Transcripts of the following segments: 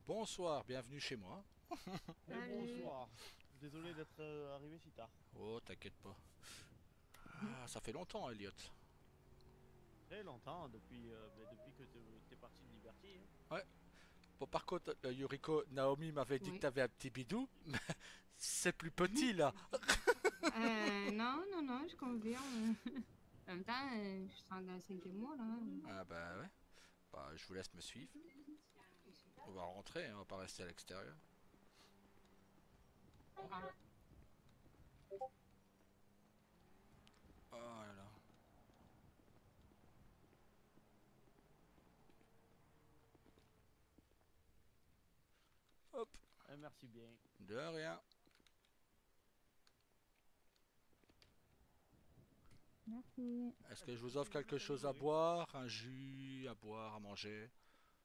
Bonsoir, bienvenue chez moi. Et Salut. bonsoir. Désolé d'être arrivé si tard. Oh, t'inquiète pas. Ah, ça fait longtemps, Elliot. Très longtemps, depuis que t'es parti de Liberty. Hein. Ouais. Bon, par contre, Yuriko, Naomi m'avait dit que Oui. t'avais un petit bidou. Mais c'est plus petit, là. Non, non, non, je confirme. En même temps, je suis dans le cinquième mois, là. Ah bah ouais. Bah, je vous laisse me suivre. On va rentrer, hein, on va pas rester à l'extérieur. Ah, Oh là là. Hop, Merci bien. de rien. merci. Est-ce que je vous offre quelque chose à boire? Un jus à boire, à manger?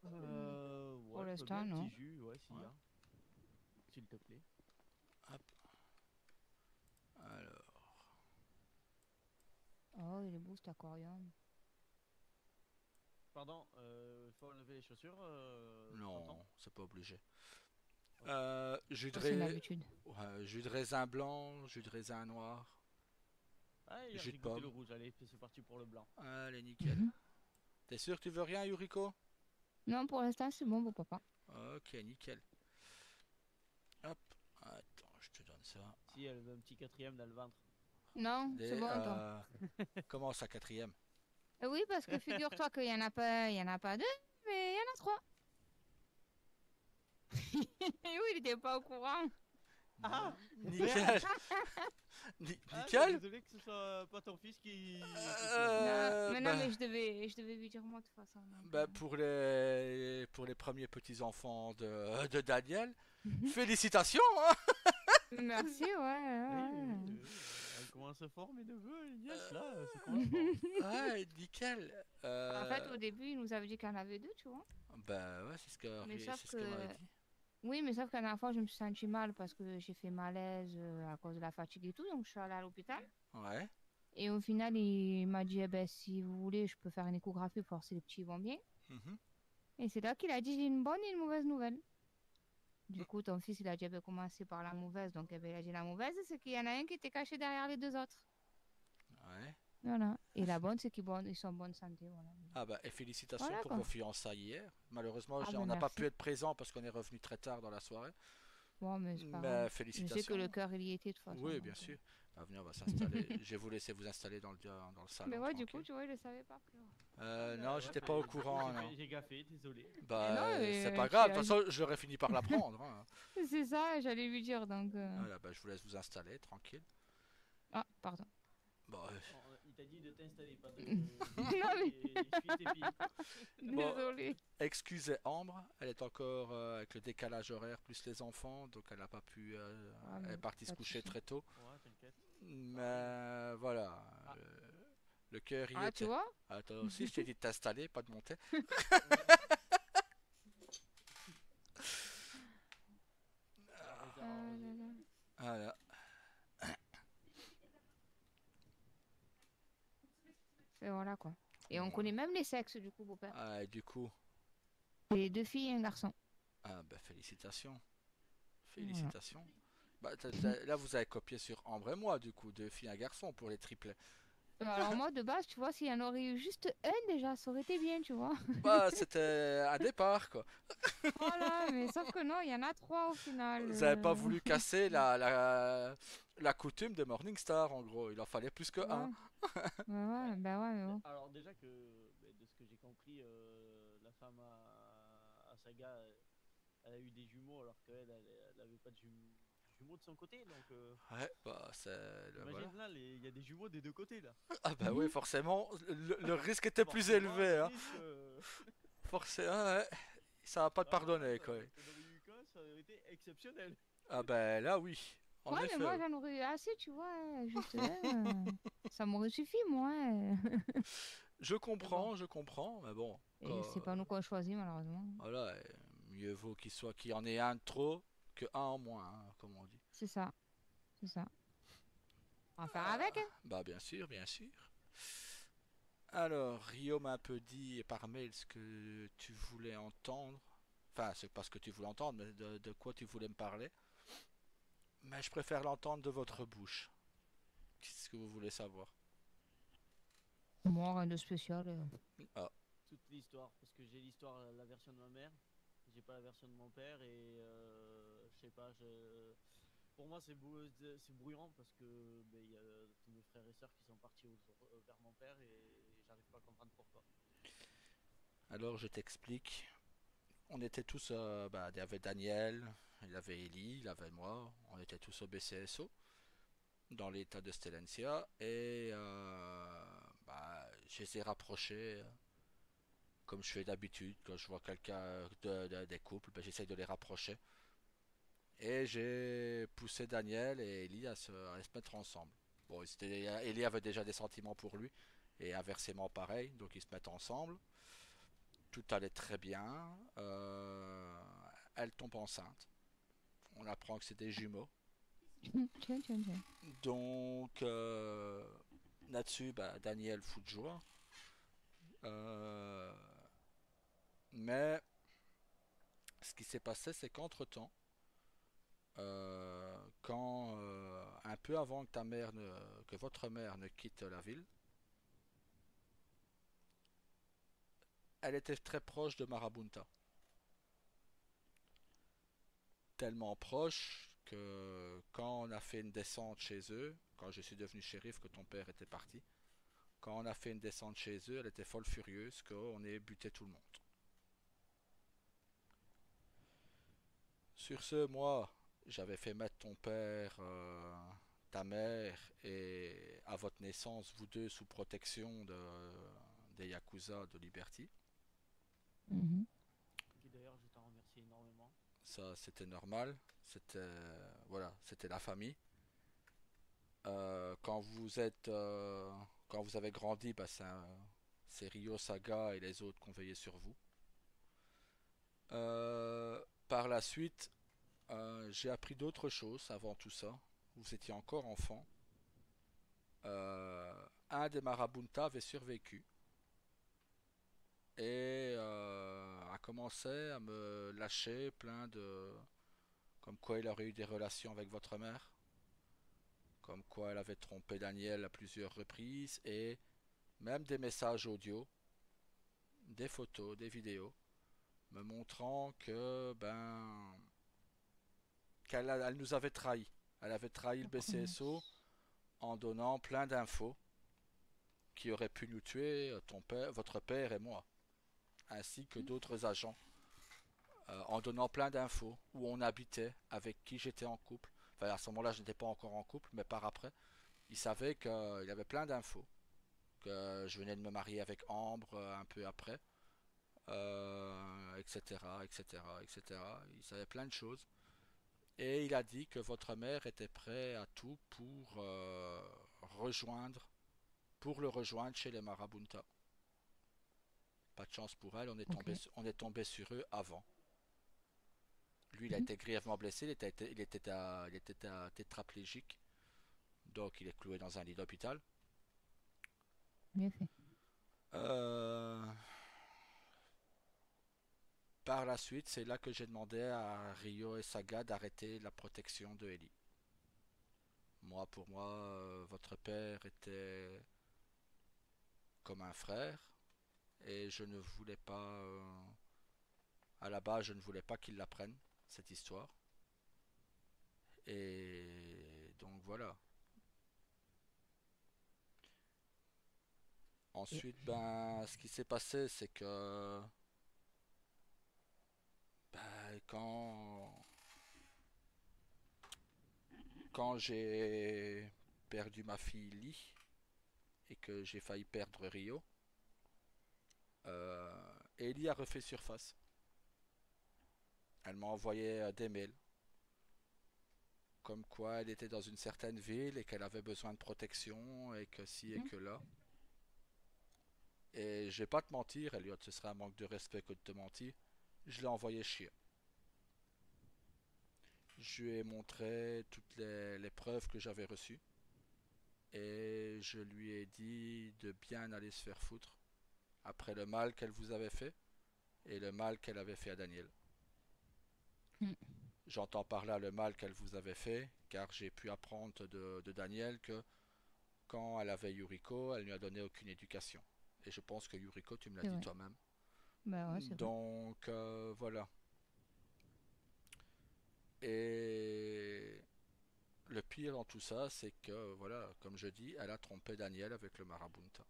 Pour Ouais, l'instant, bien un non. petit jus, ouais, s'il y Ouais. a. S'il te plaît. Hop. Alors. Oh, il est beau cet aquarium. Pardon, faut enlever les chaussures, tonton. Non, c'est pas obligé. Ok. Jus de Oh, c'est une raisin. habitude. Ouais, jus de raisin blanc, jus de raisin noir, Ah, hier jus de j'ai goûté le pomme. rouge, allez, c'est parti pour le blanc. Allez, nickel. Mhm. T'es sûr que tu veux rien, Yuriko? Non, pour l'instant, c'est bon, beau papa. Ok, nickel. Hop. Attends, je te donne ça. Si, elle veut un petit quatrième dans le ventre. Non, c'est Les, bon, attends. comment ça, quatrième? Oui, parce que figure-toi qu'il y en a pas, il y en a pas deux, mais il y en a trois. Oui, il était pas au courant. Ah, Nickel. Ah, Nickel. désolé que ce soit pas ton fils qui pleure. Non, mais non, Bah, mais je devais lui dire moi de toute façon. Donc, bah, pour les premiers petits-enfants de Daniel, félicitations, hein. Merci, ouais, Oui, ouais, oui, ouais. oui. Elle commence fort, mes neveux, les nièces, là, ça commence fort. Ouais, nickel. En fait, au début, il nous avait dit qu'il y en avait deux, tu vois. Bah ouais, Mais sauf c'est ce qu'elle m'avait que, dit. oui, mais sauf qu'à la dernière fois, je me suis sentie mal parce que j'ai fait malaise à cause de la fatigue et tout, donc je suis allée à l'hôpital. Ouais. Et au final, il m'a dit, eh ben, si vous voulez, je peux faire une échographie pour voir si les petits vont bien. Mhm. Et c'est là qu'il a dit, j'ai une bonne et une mauvaise nouvelle. Du coup, ton fils, il a dit, eh ben, commencer par la mauvaise. Donc, eh ben, il a dit la mauvaise, c'est qu'il y en a un qui était caché derrière les deux autres. Ouais. Voilà. Et la bonne, c'est ils sont en bonne santé. Voilà. Ah bah, et félicitations Voilà pour quoi. vos fiançailles hier. Malheureusement, Ah on ben n'a pas pu merci. être présent parce qu'on est revenu très tard dans la soirée. Bon, mais c'est pas grave. Mais Je sais que le félicitations. cœur, il y était de toute façon. Oui, bien Donc, sûr. Ah, venez, on va s'installer. Je vais vous laisser vous installer dans le mais salon, ouais, du coup, tranquille. tu vois, je le savais pas. Ah, Non, bah ouais, j'étais pas au du coup, courant, non. j'ai gaffé, désolé. Mais non, Bah, c'est pas grave. De toute façon, j'aurais fini par l'apprendre, hein. c'est ça, j'allais lui dire. Donc, Voilà, bah, je vous laisse vous installer, tranquille. ah, pardon. Bon, Bon, il t'a dit de t'installer, pas Non, mais essuie tes pieds. bon, désolée. excusez Ambre, elle est encore avec le décalage horaire plus les enfants, donc elle n'a pas pu. Ah, Elle est mais partie se pas de coucher souci. très tôt. Ouais, t'inquiète. Ça arrive. Mais voilà, Ah, le cœur y Ah, tu était. vois? Ah, toi aussi, je t'ai dit de t'installer, pas de monter. ouais. La réserve Ah là arrosée. là. Voilà. Et voilà quoi. Et on Bon, connaît même les sexes du coup, beau-père. ah, et du coup, Et deux filles et un garçon. ah, bah, félicitations. Voilà. Félicitations. Bah, là, vous avez copié sur Ambre et moi, du coup, deux filles, un garçon pour les triplets. Alors moi, de base, tu vois, s'il y en aurait eu juste un déjà, ça aurait été bien, tu vois. Bah, c'était un départ, quoi. Voilà, mais sauf que non, il y en a trois au final. Vous avez pas voulu casser la coutume de Morningstar, en gros. Il en fallait plus que un. Ouais, ouais, bah ouais, mais bon. Alors déjà que de ce que j'ai compris, la femme à Saga, elle a eu des jumeaux alors qu'elle, elle avait pas de jumeaux de son côté. Donc Ouais, bah, voilà. imagine là, il y a des jumeaux des deux côtés là. Ah bah oui, Mhm. forcément, le risque était plus Forcément, élevé, le hein. risque, Forcément, ouais. Ça va pas te voilà, pardonner, quoi. t'en aurais eu qu'un, ça aurait été exceptionnel. Ah ben là, oui. En Ouais, mais effet, moi, oui. j'en aurais eu assez, tu vois. Juste un, ça m'aurait suffi, moi. Mais bon, Je comprends, mais bon, Et c'est pas nous qu'on a choisi, malheureusement. voilà, mieux vaut qu'il y en ait un de trop que un en moins, hein, comme on dit. C'est ça, c'est ça. On va faire Ah, avec, hein. bah bien sûr, bien sûr. Alors, Rio m'a un peu dit par mail ce que tu voulais entendre. Enfin, c'est pas ce que tu voulais entendre, mais de quoi tu voulais me parler. Mais je préfère l'entendre de votre bouche. Qu'est-ce que vous voulez savoir? Moi, rien de spécial. Ah, toute l'histoire, parce que j'ai l'histoire, la version de ma mère, j'ai pas la version de mon père et je sais pas, pour moi c'est brouillon parce que ben, il y a tous mes frères et sœurs qui sont partis vers mon père et j'arrive pas à comprendre pourquoi. alors je t'explique. On était tous, bah, il y avait Daniel, il y avait Ellie, il y avait moi, on était tous au BCSO, dans l'état de Stellencia, et bah, je les ai rapprochés, comme je fais d'habitude, quand je vois quelqu'un des couples, bah, j'essaye de les rapprocher. Et j'ai poussé Daniel et Ellie à se mettre ensemble. Bon, Ellie avait déjà des sentiments pour lui, et inversement pareil, donc ils se mettent ensemble. Tout allait très bien. Elle tombe enceinte. On apprend que c'est des jumeaux. Tiens, tiens, tiens. Donc là-dessus, bah, Daniel fout de joie. Euh, mais ce qui s'est passé, c'est qu'entre-temps, quand un peu avant que que votre mère ne quitte la ville, elle était très proche de Marabunta. Tellement proche que quand on a fait une descente chez eux, quand je suis devenu shérif, que ton père était parti, quand on a fait une descente chez eux, elle était folle furieuse qu'on ait buté tout le monde. Sur ce, moi, j'avais fait mettre ton père, ta mère et à votre naissance, vous deux, sous protection des Yakuza de Liberty. Mhm. Qui d'ailleurs je t'en remercie énormément. Ça, c'était normal. C'était, voilà, c'était la famille. Quand quand vous avez grandi, bah, c'est Ryo Saga et les autres qui ont veillé sur vous. Par la suite, j'ai appris d'autres choses avant tout ça. Vous étiez encore enfant. Un des Marabunta avait survécu et a commencé à me lâcher plein de... Comme quoi il aurait eu des relations avec votre mère. Comme quoi elle avait trompé Daniel à plusieurs reprises et même des messages audio, des photos, des vidéos, me montrant que elle nous avait trahis. Elle avait trahi le BCSO en donnant plein d'infos qui auraient pu nous tuer, ton père, votre père et moi, ainsi que d'autres agents, en donnant plein d'infos, où on habitait, avec qui j'étais en couple. Enfin, à ce moment-là, je n'étais pas encore en couple, mais par après, il savait qu'il y avait plein d'infos, que je venais de me marier avec Ambre un peu après, etc., etc., etc. Il savait plein de choses. Et il a dit que votre mère était prête à tout rejoindre, pour le rejoindre chez les Marabunta. Pas de chance pour elle, Ok. on est tombé sur eux avant. Lui, il a Mhm. été grièvement blessé, il était tétraplégique, donc il est cloué dans un lit d'hôpital. Bien fait. Euh, Par la suite, c'est là que j'ai demandé à Ryo et Saga d'arrêter la protection de Ellie. Moi, pour moi, votre père était comme un frère et je ne voulais pas, à la base, je ne voulais pas qu'il l'apprenne, cette histoire. Et donc voilà. Et- Ensuite, ben, ce qui s'est passé, c'est que ben, quand j'ai perdu ma fille Lee et que j'ai failli perdre Rio, Ellie a refait surface. Elle m'a envoyé des mails comme quoi elle était dans une certaine ville et qu'elle avait besoin de protection et que si et Mhm. que là. Et je vais pas te mentir, Elliot, ce serait un manque de respect que de te mentir. Je l'ai envoyé chier. Je lui ai montré toutes les preuves que j'avais reçues et je lui ai dit de bien aller se faire foutre après le mal qu'elle vous avait fait et le mal qu'elle avait fait à Daniel. Mm. J'entends par là le mal qu'elle vous avait fait, car j'ai pu apprendre de Daniel que quand elle avait Yuriko, elle ne lui a donné aucune éducation. Et je pense que Yuriko, tu me l'as C'est dit vrai. toi-même. Bah ouais, c'est vrai. Donc voilà. Et le pire dans tout ça, c'est que voilà, comme je dis, elle a trompé Daniel avec le Marabunta.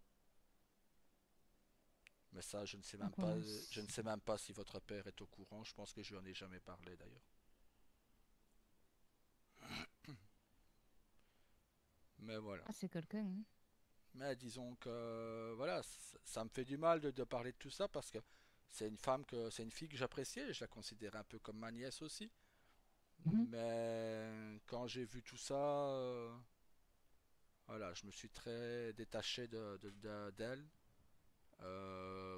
Mais ça, Donc voilà. je ne sais même pas si votre père est au courant. Je pense que je lui en ai jamais parlé d'ailleurs. Mais voilà. Ah, c'est quelqu'un, hein. Mais disons que voilà, ça me fait du mal de parler de tout ça parce que c'est une fille que j'appréciais, je la considérais un peu comme ma nièce aussi. Mhm. Mais quand j'ai vu tout ça, voilà, je me suis très détaché d'elle.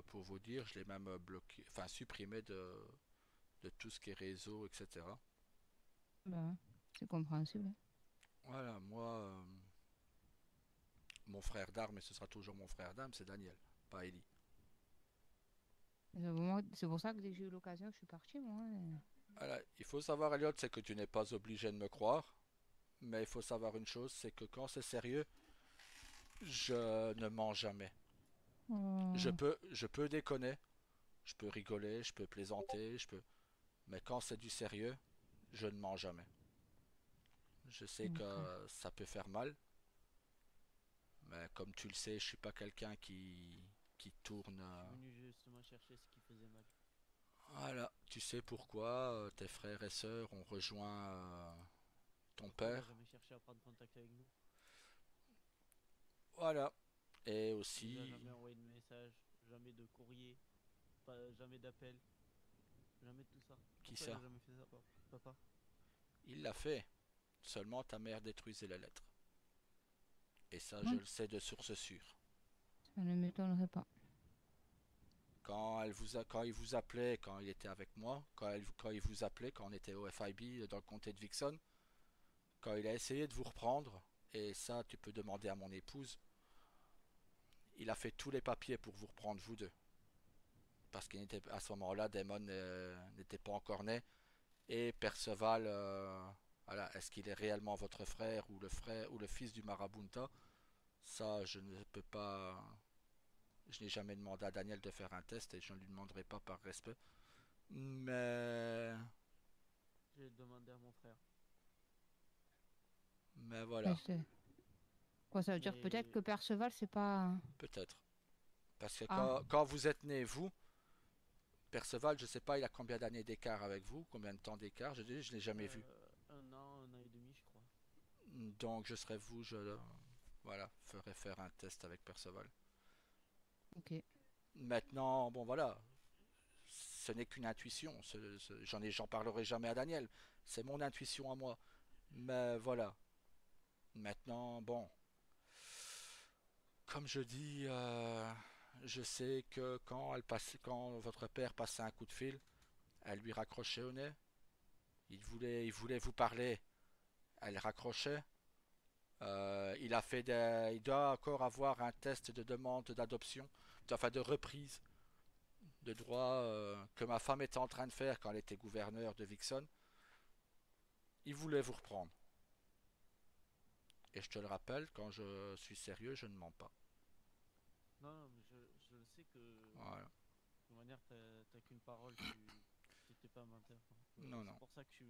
Pour vous dire, je l'ai même bloqué, enfin supprimé de tout ce qui est réseau, etc. Bah ouais, c'est compréhensible, hein. Voilà, moi, mon frère d'armes, et ce sera toujours mon frère d'armes, c'est Daniel, pas Ellie. C'est pour ça que dès que j'ai eu l'occasion, je suis partie, moi, hein. Voilà, il faut savoir, Elliot, c'est que tu n'es pas obligé de me croire, mais il faut savoir une chose, c'est que quand c'est sérieux, je ne mens jamais. Oh, Je peux déconner, je peux rigoler, je peux plaisanter, mais quand c'est du sérieux, je ne mens jamais. Je sais ok. que ça peut faire mal, mais comme tu le sais, je suis pas quelqu'un qui tourne. Je suis venu justement chercher ce qui faisait mal. Voilà, tu sais pourquoi tes frères et sœurs ont rejoint ton Pourquoi il a père. jamais cherché à prendre contact avec nous? Voilà. Et Il nous a aussi, jamais envoyé de message, jamais de courrier, pas, jamais d'appel, jamais de tout ça. qui Pourquoi il a ça? jamais fait ça, papa? Il l'a fait. Seulement ta mère détruisait les lettres. Et ça, je Ouais, le sais de source sûre. ça ne m'étonnerait pas. Quand il vous appelait, quand il était avec moi, quand il vous appelait, quand on était au FIB dans le comté de Vixen, quand il a essayé de vous reprendre, et ça, tu peux demander à mon épouse, il a fait tous les papiers pour vous reprendre vous deux. Parce qu'à ce moment-là, Damon n'était pas encore né. Et Perceval, voilà, est-ce qu'il est réellement votre frère ou le fils du Marabunta? Ça, je ne peux pas. Je n'ai jamais demandé à Daniel de faire un test et je ne lui demanderai pas par respect. Mais, J'ai demandé à mon frère. mais Mais voilà, quoi, ça veut dire peut-être Mais que Perceval, c'est pas. peut-être. Parce que Ah, quand vous êtes né, vous, Perceval, je ne sais pas, il a combien d'années d'écart avec vous, combien de temps d'écart, je ne l'ai jamais vu. un an et demi, je crois. Donc je serais vous, voilà, ferais faire un test avec Perceval. ok. Maintenant, bon voilà, ce n'est qu'une intuition. J'en parlerai jamais à Daniel. C'est mon intuition à moi. Mais voilà. Maintenant, bon, comme je dis, je sais que quand votre père passait un coup de fil, elle lui raccrochait au nez. Il voulait vous parler. Elle raccrochait. Il doit encore avoir un test de demande d'adoption, enfin de reprise de droit que ma femme était en train de faire quand elle était gouverneure de Vixen. Il voulait vous reprendre. Et je te le rappelle, quand je suis sérieux, je ne mens pas. Non, mais je le sais que Voilà. de toute manière, t'as qu'une parole, tu t'es pas menteur. Donc, Non, c'est non. pour ça que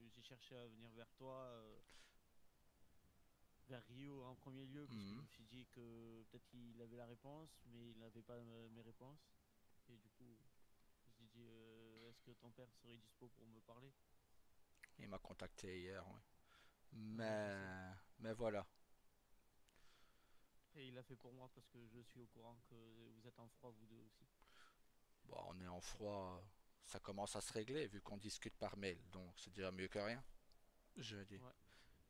j'ai cherché à venir vers toi, vers Rio en premier lieu, parce que je Mhm. me suis dit que peut-être qu'il avait la réponse, mais il n'avait pas mes réponses. Et du coup, je me suis dit, est-ce que ton père serait dispo pour me parler? Il m'a contacté hier, oui. Ouais, je sais. Mais voilà. Et il l'a fait pour moi parce que je suis au courant que vous êtes en froid, vous deux aussi. Bon, on est en froid. Ça commence à se régler vu qu'on discute par mail. Donc c'est déjà mieux que rien, je dis. Ouais,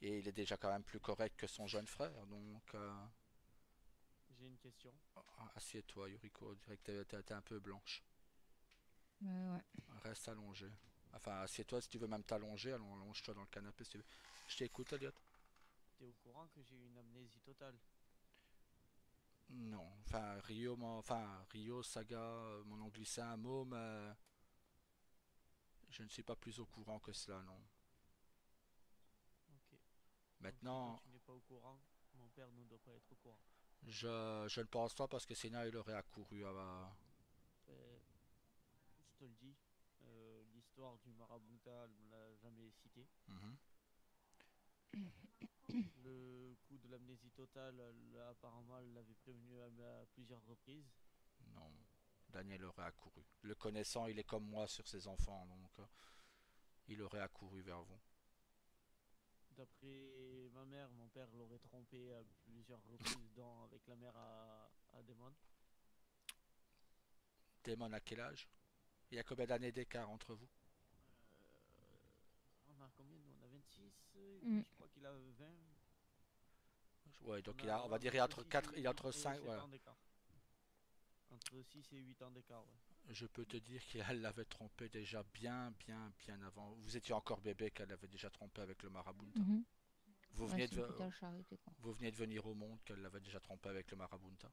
Et il est déjà quand même plus correct que son jeune frère. Donc j'ai une question. assieds-toi, Yuriko. On dirait que t'es un peu blanche. Ouais. Reste allongé. Enfin, assieds-toi si tu veux même t'allonger. Allonge-toi dans le canapé si tu veux. Je t'écoute, Elliot. T'es au courant que j'ai eu une amnésie totale? Non. Enfin, Rio, Saga, m'en ont glissé un mot, mais je ne suis pas plus au courant que cela, non. Ok. Donc si toi Maintenant, tu n'es pas au courant, mon père ne doit pas être au courant. je ne pense pas parce que sinon il aurait accouru à. Ben, je te le dis, l'histoire du marabouta, elle me l'a jamais cité. Mhm. Le coup de l'amnésie totale, apparemment, elle l'avait prévenu à plusieurs reprises. Non, Daniel aurait accouru. Le connaissant, il est comme moi sur ses enfants, donc il aurait accouru vers vous. D'après ma mère, mon père l'aurait trompé à plusieurs reprises, dont avec la mère à Damon. Damon à quel âge? Il y a combien d'années d'écart entre vous? On a combien nous? On a 26, Mm. lui je crois qu'il a 20. Ouais, donc On a on ouais, va dire il y a entre entre 6 4, et il y a 8 entre et 5, 7 voilà. ans d'écart. Entre 6 et 8 ans d'écart, ouais. Je peux te dire qu'elle l'avait trompé déjà bien avant. Vous étiez encore bébé qu'elle l'avait déjà trompé avec le marabunta. Mhm. Vous Ouais, veniez c'est une de, totale charité, quoi. vous veniez de venir au monde qu'elle l'avait déjà trompé avec le marabunta.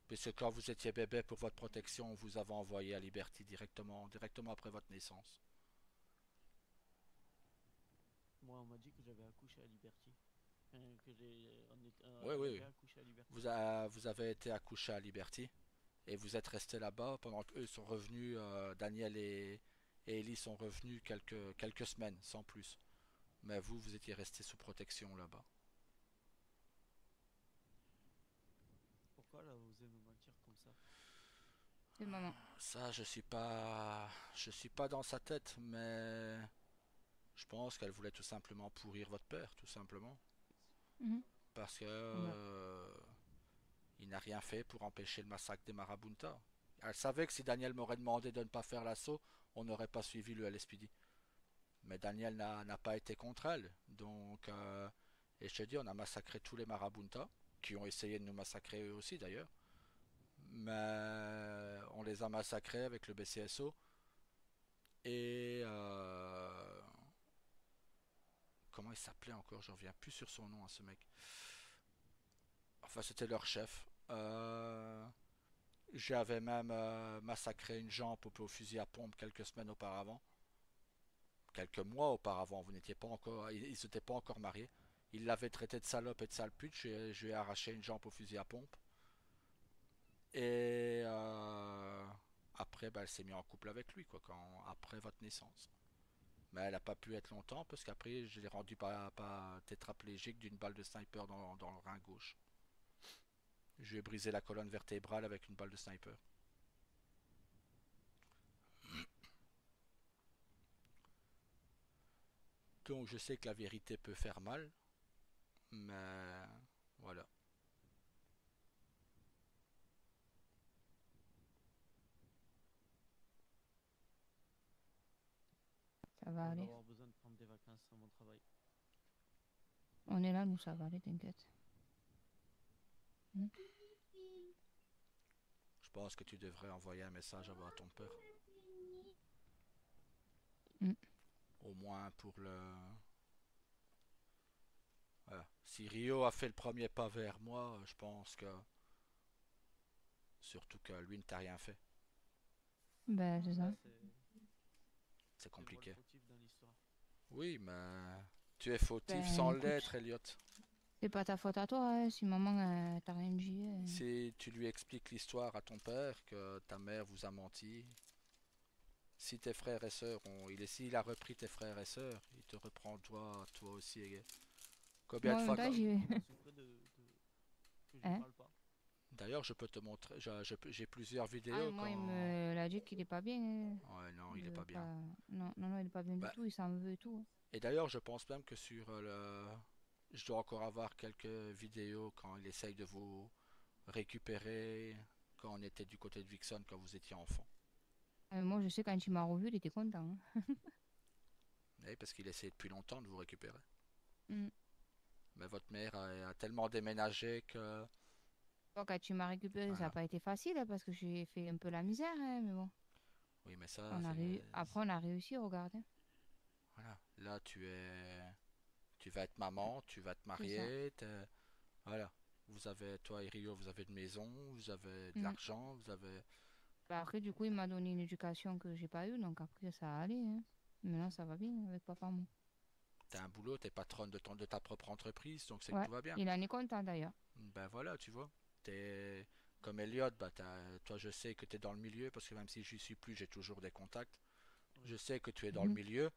Puisque quand vous étiez bébé pour votre protection, on vous avait envoyé à Liberty directement après votre naissance. Moi, on m'a dit que j'avais accouché à Liberty. Enfin, Oui, elle oui. avait accouché à Liberty. Vous avez été accouché à Liberty et vous êtes resté là-bas pendant qu'eux sont revenus, Daniel et Ellie sont revenus quelques semaines, sans plus. Mais vous étiez resté sous protection là-bas. Pourquoi elle a osé me mentir comme ça? C'est maman. Ça, je suis pas dans sa tête, mais je pense qu'elle voulait tout simplement pourrir votre père, tout simplement. Mhm. Parce que Ouais. il n'a rien fait pour empêcher le massacre des Marabunta. Elle savait que si Daniel m'aurait demandé de ne pas faire l'assaut, on n'aurait pas suivi le LSPD. Mais Daniel n'a pas été contre elle. Donc, et je te dis, on a massacré tous les Marabunta, qui ont essayé de nous massacrer eux aussi d'ailleurs. Mais on les a massacrés avec le BCSO. Et comment il s'appelait encore? Je reviens plus sur son nom à ce mec. Enfin, c'était leur chef. J'avais même massacré une jambe au fusil à pompe quelques semaines auparavant. Quelques mois auparavant, vous n'étiez pas encore, ils n'étaient pas encore mariés. Il l'avait traité de salope et de sale pute. Je lui ai arraché une jambe au fusil à pompe. Et après, bah, elle s'est mise en couple avec lui, quoi, après votre naissance. Mais elle n'a pas pu être longtemps parce qu'après, je l'ai rendu pas tétraplégique d'une balle de sniper dans le rein gauche. Je lui ai brisé la colonne vertébrale avec une balle de sniper. Donc je sais que la vérité peut faire mal, mais voilà. Ça Je va vais aller. avoir besoin de prendre des vacances à mon travail. On est là, nous, ça va aller, t'inquiète. Mm. Je pense que tu devrais envoyer un message à ton père. Mm. Au moins pour le... Voilà. Si Rio a fait le premier pas vers moi, je pense que... Surtout que lui ne t'a rien fait. Ben, c'est ça. Ouais, C'est c'est moi le compliqué. fautif dans l'histoire. Oui, mais tu es fautif sans Ben, écoute. l'être, Elliot. C'est pas ta faute à toi, hein, si maman t'a rien dit. Si tu lui expliques l'histoire à ton père, que ta mère vous a menti, si tes frères et sœurs ont... s'il a repris tes frères et sœurs, il te reprend toi aussi. Combien Moi, de en même fois... temps, Bah, j'y vais. il en souffrait que je lui Hein? parle pas. D'ailleurs, je peux te montrer, j'ai plusieurs Ah, vidéos moi, il quand... me l'a dit qu'il est pas bien. Ouais, non, il est Il veut pas bien. pas... Non, non, non, il est pas bien du Bah, tout, il s'en veut et tout. et d'ailleurs, je pense même que sur Je dois encore avoir quelques vidéos quand il essaye de vous récupérer, quand on était du côté de Vixen, quand vous étiez enfant. Moi, je sais, quand il m'a revu, il était content, hein. Eh, parce qu'il essayait depuis longtemps de vous récupérer. Mm. Mais votre mère a tellement déménagé que... Bon, quand tu m'as récupéré, ça n'a Voilà. pas été facile, hein, parce que j'ai fait un peu la misère, hein, mais bon. Oui, mais ça, c'est... Après, on a réussi, regarde, hein. Voilà. Là, tu vas être maman, tu vas te C'est ça. marier, voilà. Vous avez, toi et Rio, vous avez une maison, vous avez de Mm. l'argent, vous avez... Bah, après, du coup, il m'a donné une éducation que j'ai pas eue, donc après, ça allait, hein. Maintenant, ça va bien avec papa, moi. T'as un boulot, t'es patronne de ta propre entreprise, donc c'est que Ouais, tout va bien. il en est content d'ailleurs. Ben voilà, tu vois. T'es comme Elliot, bah toi je sais que t'es dans le milieu, parce que même si j'y suis plus, j'ai toujours des contacts. Oui. Je sais que tu es dans le Mhm. milieu.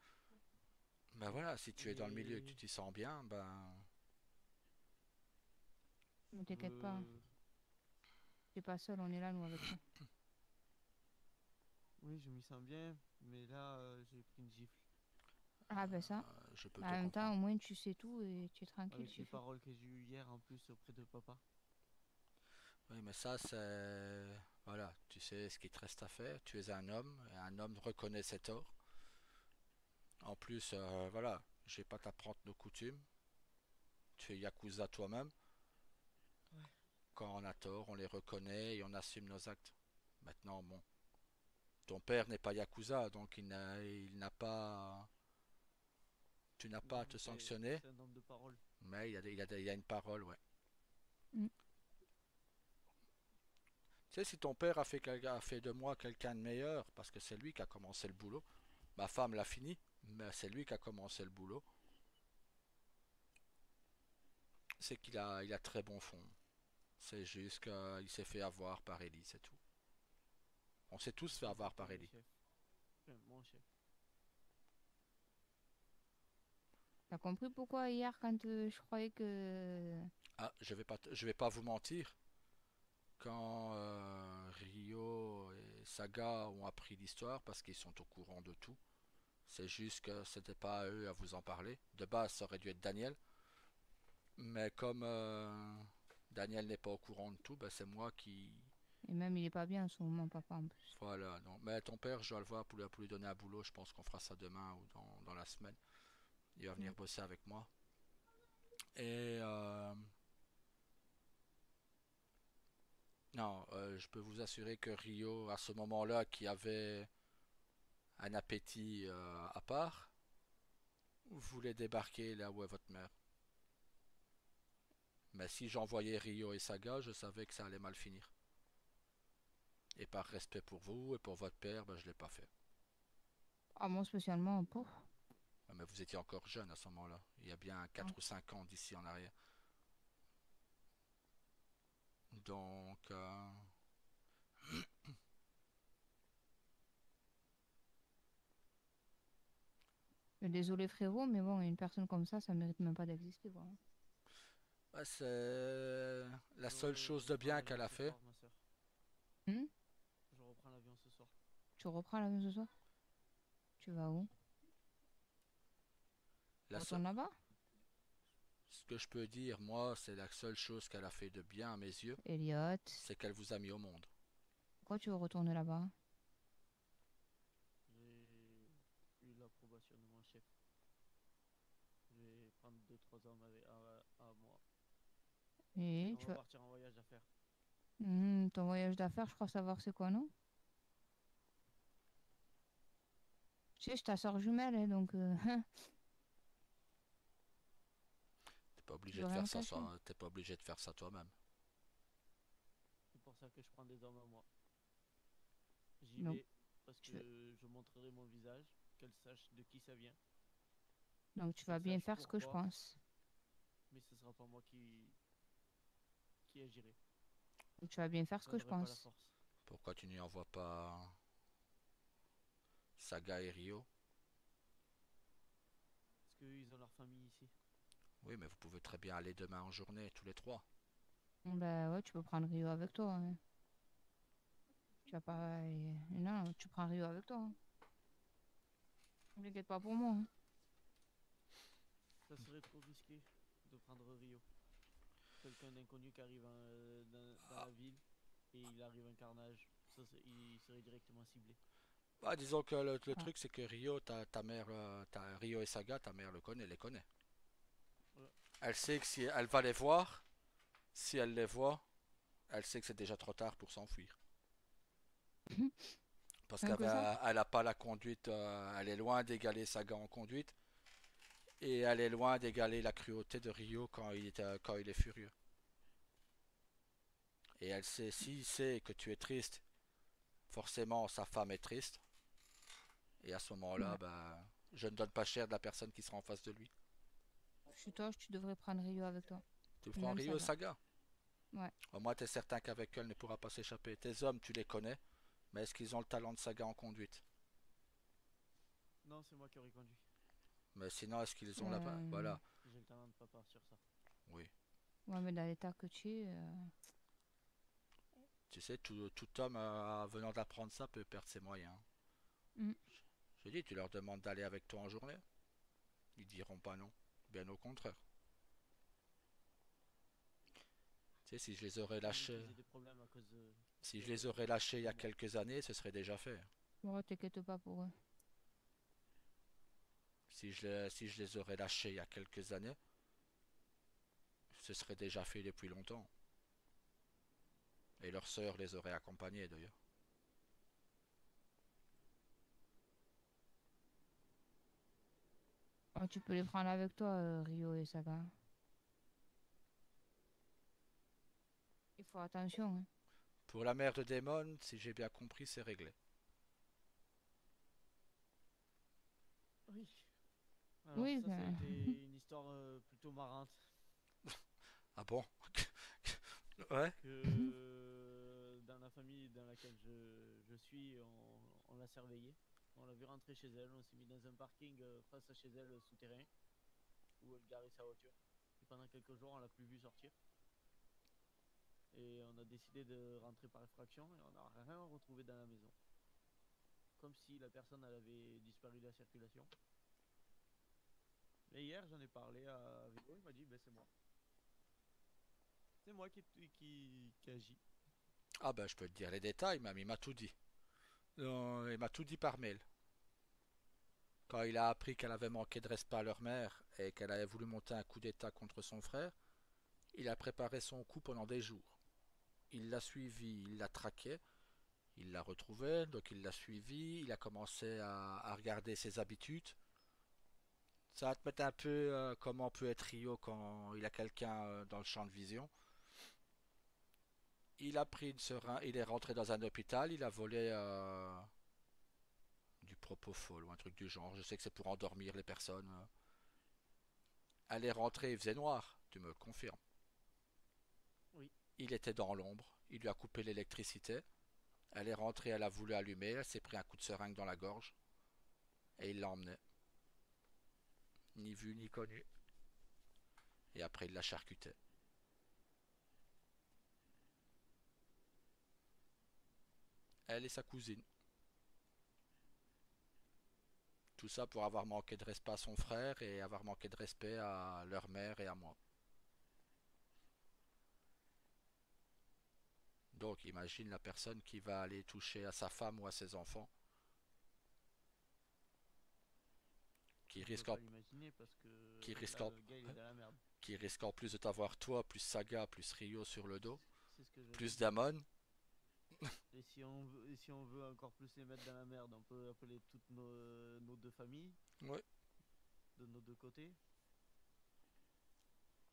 Ben voilà, si tu es dans le milieu et que tu Et t'y sens bien, ben... Ne t'inquiète pas, hein. je... T'es pas seul, on est là, nous, avec toi. Oui, je m'y sens bien, mais là, j'ai pris une gifle. Ah, ben ça. Je peux En te même temps, comprendre. au moins, tu sais tout et tu es tranquille, Avec tu les fais. paroles que j'ai eues hier en plus auprès de papa. Oui, mais ça, c'est... Voilà, tu sais ce qu'il te reste à faire. Tu es un homme, et un homme reconnaît ses torts. En plus, voilà, je vais pas t'apprendre nos coutumes. Tu es Yakuza toi-même. Ouais. Quand on a tort, on les reconnaît et on assume nos actes. Maintenant, bon, ton père n'est pas Yakuza, donc il n'a pas... Tu n'as pas à Non, te mais sanctionner, c'est un homme de parole. mais il a une parole, ouais. Mm. Tu sais, si ton père a fait de moi quelqu'un de meilleur, parce que c'est lui qui a commencé le boulot, ma femme l'a fini, mais c'est lui qui a commencé le boulot, c'est il a très bon fond. C'est juste qu'il s'est fait avoir par Ellie, c'est tout. On s'est tous fait avoir par Exactement, Ellie. chef. Enfin, mon chef. T'as compris pourquoi hier, quand je croyais que... Ah, je vais pas vous mentir, quand Rio et Saga ont appris l'histoire, parce qu'ils sont au courant de tout, c'est juste que c'était pas à eux à vous en parler. De base, ça aurait dû être Daniel, mais comme Daniel n'est pas au courant de tout, ben c'est moi qui... Et même, il est pas bien en ce moment, papa, en plus. Voilà, non. Mais ton père, je dois le voir pour lui donner un boulot, je pense qu'on fera ça demain ou dans la semaine. Il va venir Mm. bosser avec moi. Et non, je peux vous assurer que Rio, à ce moment-là, qui avait un appétit à part, voulait débarquer là où est votre mère. Mais si j'envoyais Rio et Saga, je savais que ça allait mal finir. Et par respect pour vous et pour votre père, ben, je ne l'ai pas fait. Ah, moi, spécialement, pouf. Mais vous étiez encore jeune à ce moment-là. Il y a bien 4 Ouais. ou 5 ans d'ici en arrière. Donc, Désolé, frérot, mais bon, une personne comme ça mérite même pas d'exister, quoi. ouais, c'est la seule chose Je de reprends bien l'avion qu'elle a ce fait. soir, ma soeur. Hmm. Je reprends l'avion ce soir. Tu reprends l'avion ce soir? Tu vas où? Tu La seule- retournes là-bas? Ce que je peux dire, moi, c'est la seule chose qu'elle a fait de bien à mes yeux, Elliot, c'est qu'elle vous a mis au monde. pourquoi tu veux retourner là-bas? J'ai eu l'approbation de mon chef. Je vais prendre 2-3 hommes à moi. Et On tu va vas... partir en voyage d'affaires. Ton voyage d'affaires, je crois savoir c'est quoi, non? Tu sais, je suis ta soeur jumelle, hein, donc T'es pas tu obligé veux de rien faire me ça, cacher. t'es pas obligé de faire ça toi-même. C'est pour ça que je prends des hommes à moi. J'y Donc, vais parce tu veux... que je montrerai mon visage, qu'elle sache de qui ça vient, donc tu vas qu'elle bien sache faire ce que je pourquoi. pense. mais ce sera pas moi qui agirai. Tu vas bien faire ce Je que je donnerai pas la pense. force. Pourquoi tu n'y envoies pas Saga et Rio? Parce qu'ils ont leur famille ici. Oui, mais vous pouvez très bien aller demain en journée, tous les trois. Bah ouais, tu peux prendre Rio avec toi, hein. Tu vas pas. Non, tu prends Rio avec toi, hein. Ne t'inquiète pas pour moi, hein. Ça serait trop risqué de prendre Rio. Quelqu'un d'inconnu qui arrive dans la ville et il arrive un carnage. Il serait directement ciblé. Bah, disons que le Ah. truc, c'est que Rio, ta mère, Rio et Saga, ta mère les connaît. Voilà. Elle sait que si elle va les voir, si elle les voit, elle sait que c'est déjà trop tard pour s'enfuir. Parce Rien qu'elle que ça? a pas la conduite, elle est loin d'égaler Saga en conduite, et elle est loin d'égaler la cruauté de Rio quand il est furieux. Et elle sait, s'il sait que tu es triste, forcément sa femme est triste, et à ce moment-là, Ouais. bah, je ne donne pas cher de la personne qui sera en face de lui. Chez toi, tu devrais prendre Rio avec toi. Tu Et prends même Rio et Saga. Saga. Ouais. Au moins, tu es certain qu'avec elle ne pourra pas s'échapper. Tes hommes, tu les connais, mais est-ce qu'ils ont le talent de Saga en conduite? Non, c'est moi qui aurais conduit. Mais sinon, est-ce qu'ils ont la... Euh, Voilà, J'ai le talent de papa sur ça. oui. Ouais, mais dans l'état que tu es. Tu sais, tout homme venant d'apprendre ça peut perdre ses moyens. Mm. Je dis, tu leur demandes d'aller avec toi en journée. Ils diront pas non. Bien au contraire. Tu sais, si je les aurais J'ai envie lâchés, qu'ils aient des problèmes à cause si je les aurais lâchés il y de a moi. quelques années, ce serait déjà fait. Bon, t'inquiète pas pour eux. Si je les aurais lâchés il y a quelques années, ce serait déjà fait depuis longtemps. Et leur sœur les aurait accompagnés d'ailleurs. Oh, tu peux les prendre avec toi, Rio et Saga. Il faut attention, hein. Pour la mère de Damon, si j'ai bien compris, c'est réglé. Oui. Alors Oui, ça a été une histoire plutôt marrante. Ah bon? Ouais. Que dans la famille dans laquelle je suis, on l'a surveillée. On l'a vu rentrer chez elle, on s'est mis dans un parking face à chez elle souterrain où elle garait sa voiture. Et pendant quelques jours, on l'a plus vu sortir. Et on a décidé de rentrer par effraction et on n'a rien retrouvé dans la maison. Comme si la personne elle avait disparu de la circulation. Et hier, j'en ai parlé à Vélo, il m'a dit, ben c'est moi. C'est moi qui agis. Ah ben je peux te dire les détails, même il m'a tout dit. Il m'a tout dit par mail. Quand il a appris qu'elle avait manqué de respect à leur mère et qu'elle avait voulu monter un coup d'état contre son frère, il a préparé son coup pendant des jours. Il l'a suivi, il l'a traqué, il l'a retrouvé, donc il l'a suivi, il a commencé à regarder ses habitudes. Ça va te mettre un peu comment peut être Rio quand il a quelqu'un dans le champ de vision. Il a pris une seringue, il est rentré dans un hôpital, il a volé du propofol ou un truc du genre. Je sais que c'est pour endormir les personnes. Elle est rentrée, il faisait noir, tu me confirmes. Oui. Il était dans l'ombre, il lui a coupé l'électricité. Elle est rentrée, elle a voulu allumer, elle s'est pris un coup de seringue dans la gorge et il l'a emmené. Ni vu ni connu. Et après il l'a charcuté. Elle et sa cousine. Tout ça pour avoir manqué de respect à son frère et avoir manqué de respect à leur mère et à moi. Donc imagine la personne qui va aller toucher à sa femme ou à ses enfants, qui Je peux risque pas en, l'imaginer parce que qui risque là, en, le gars, il est dans la merde. qui risque en plus de t'avoir toi, plus Saga, plus Rio sur le dos, C'est ce que je plus dis. Damon. Et si on veut encore plus les mettre dans la merde, on peut appeler toutes nos deux familles, Ouais. de nos deux côtés.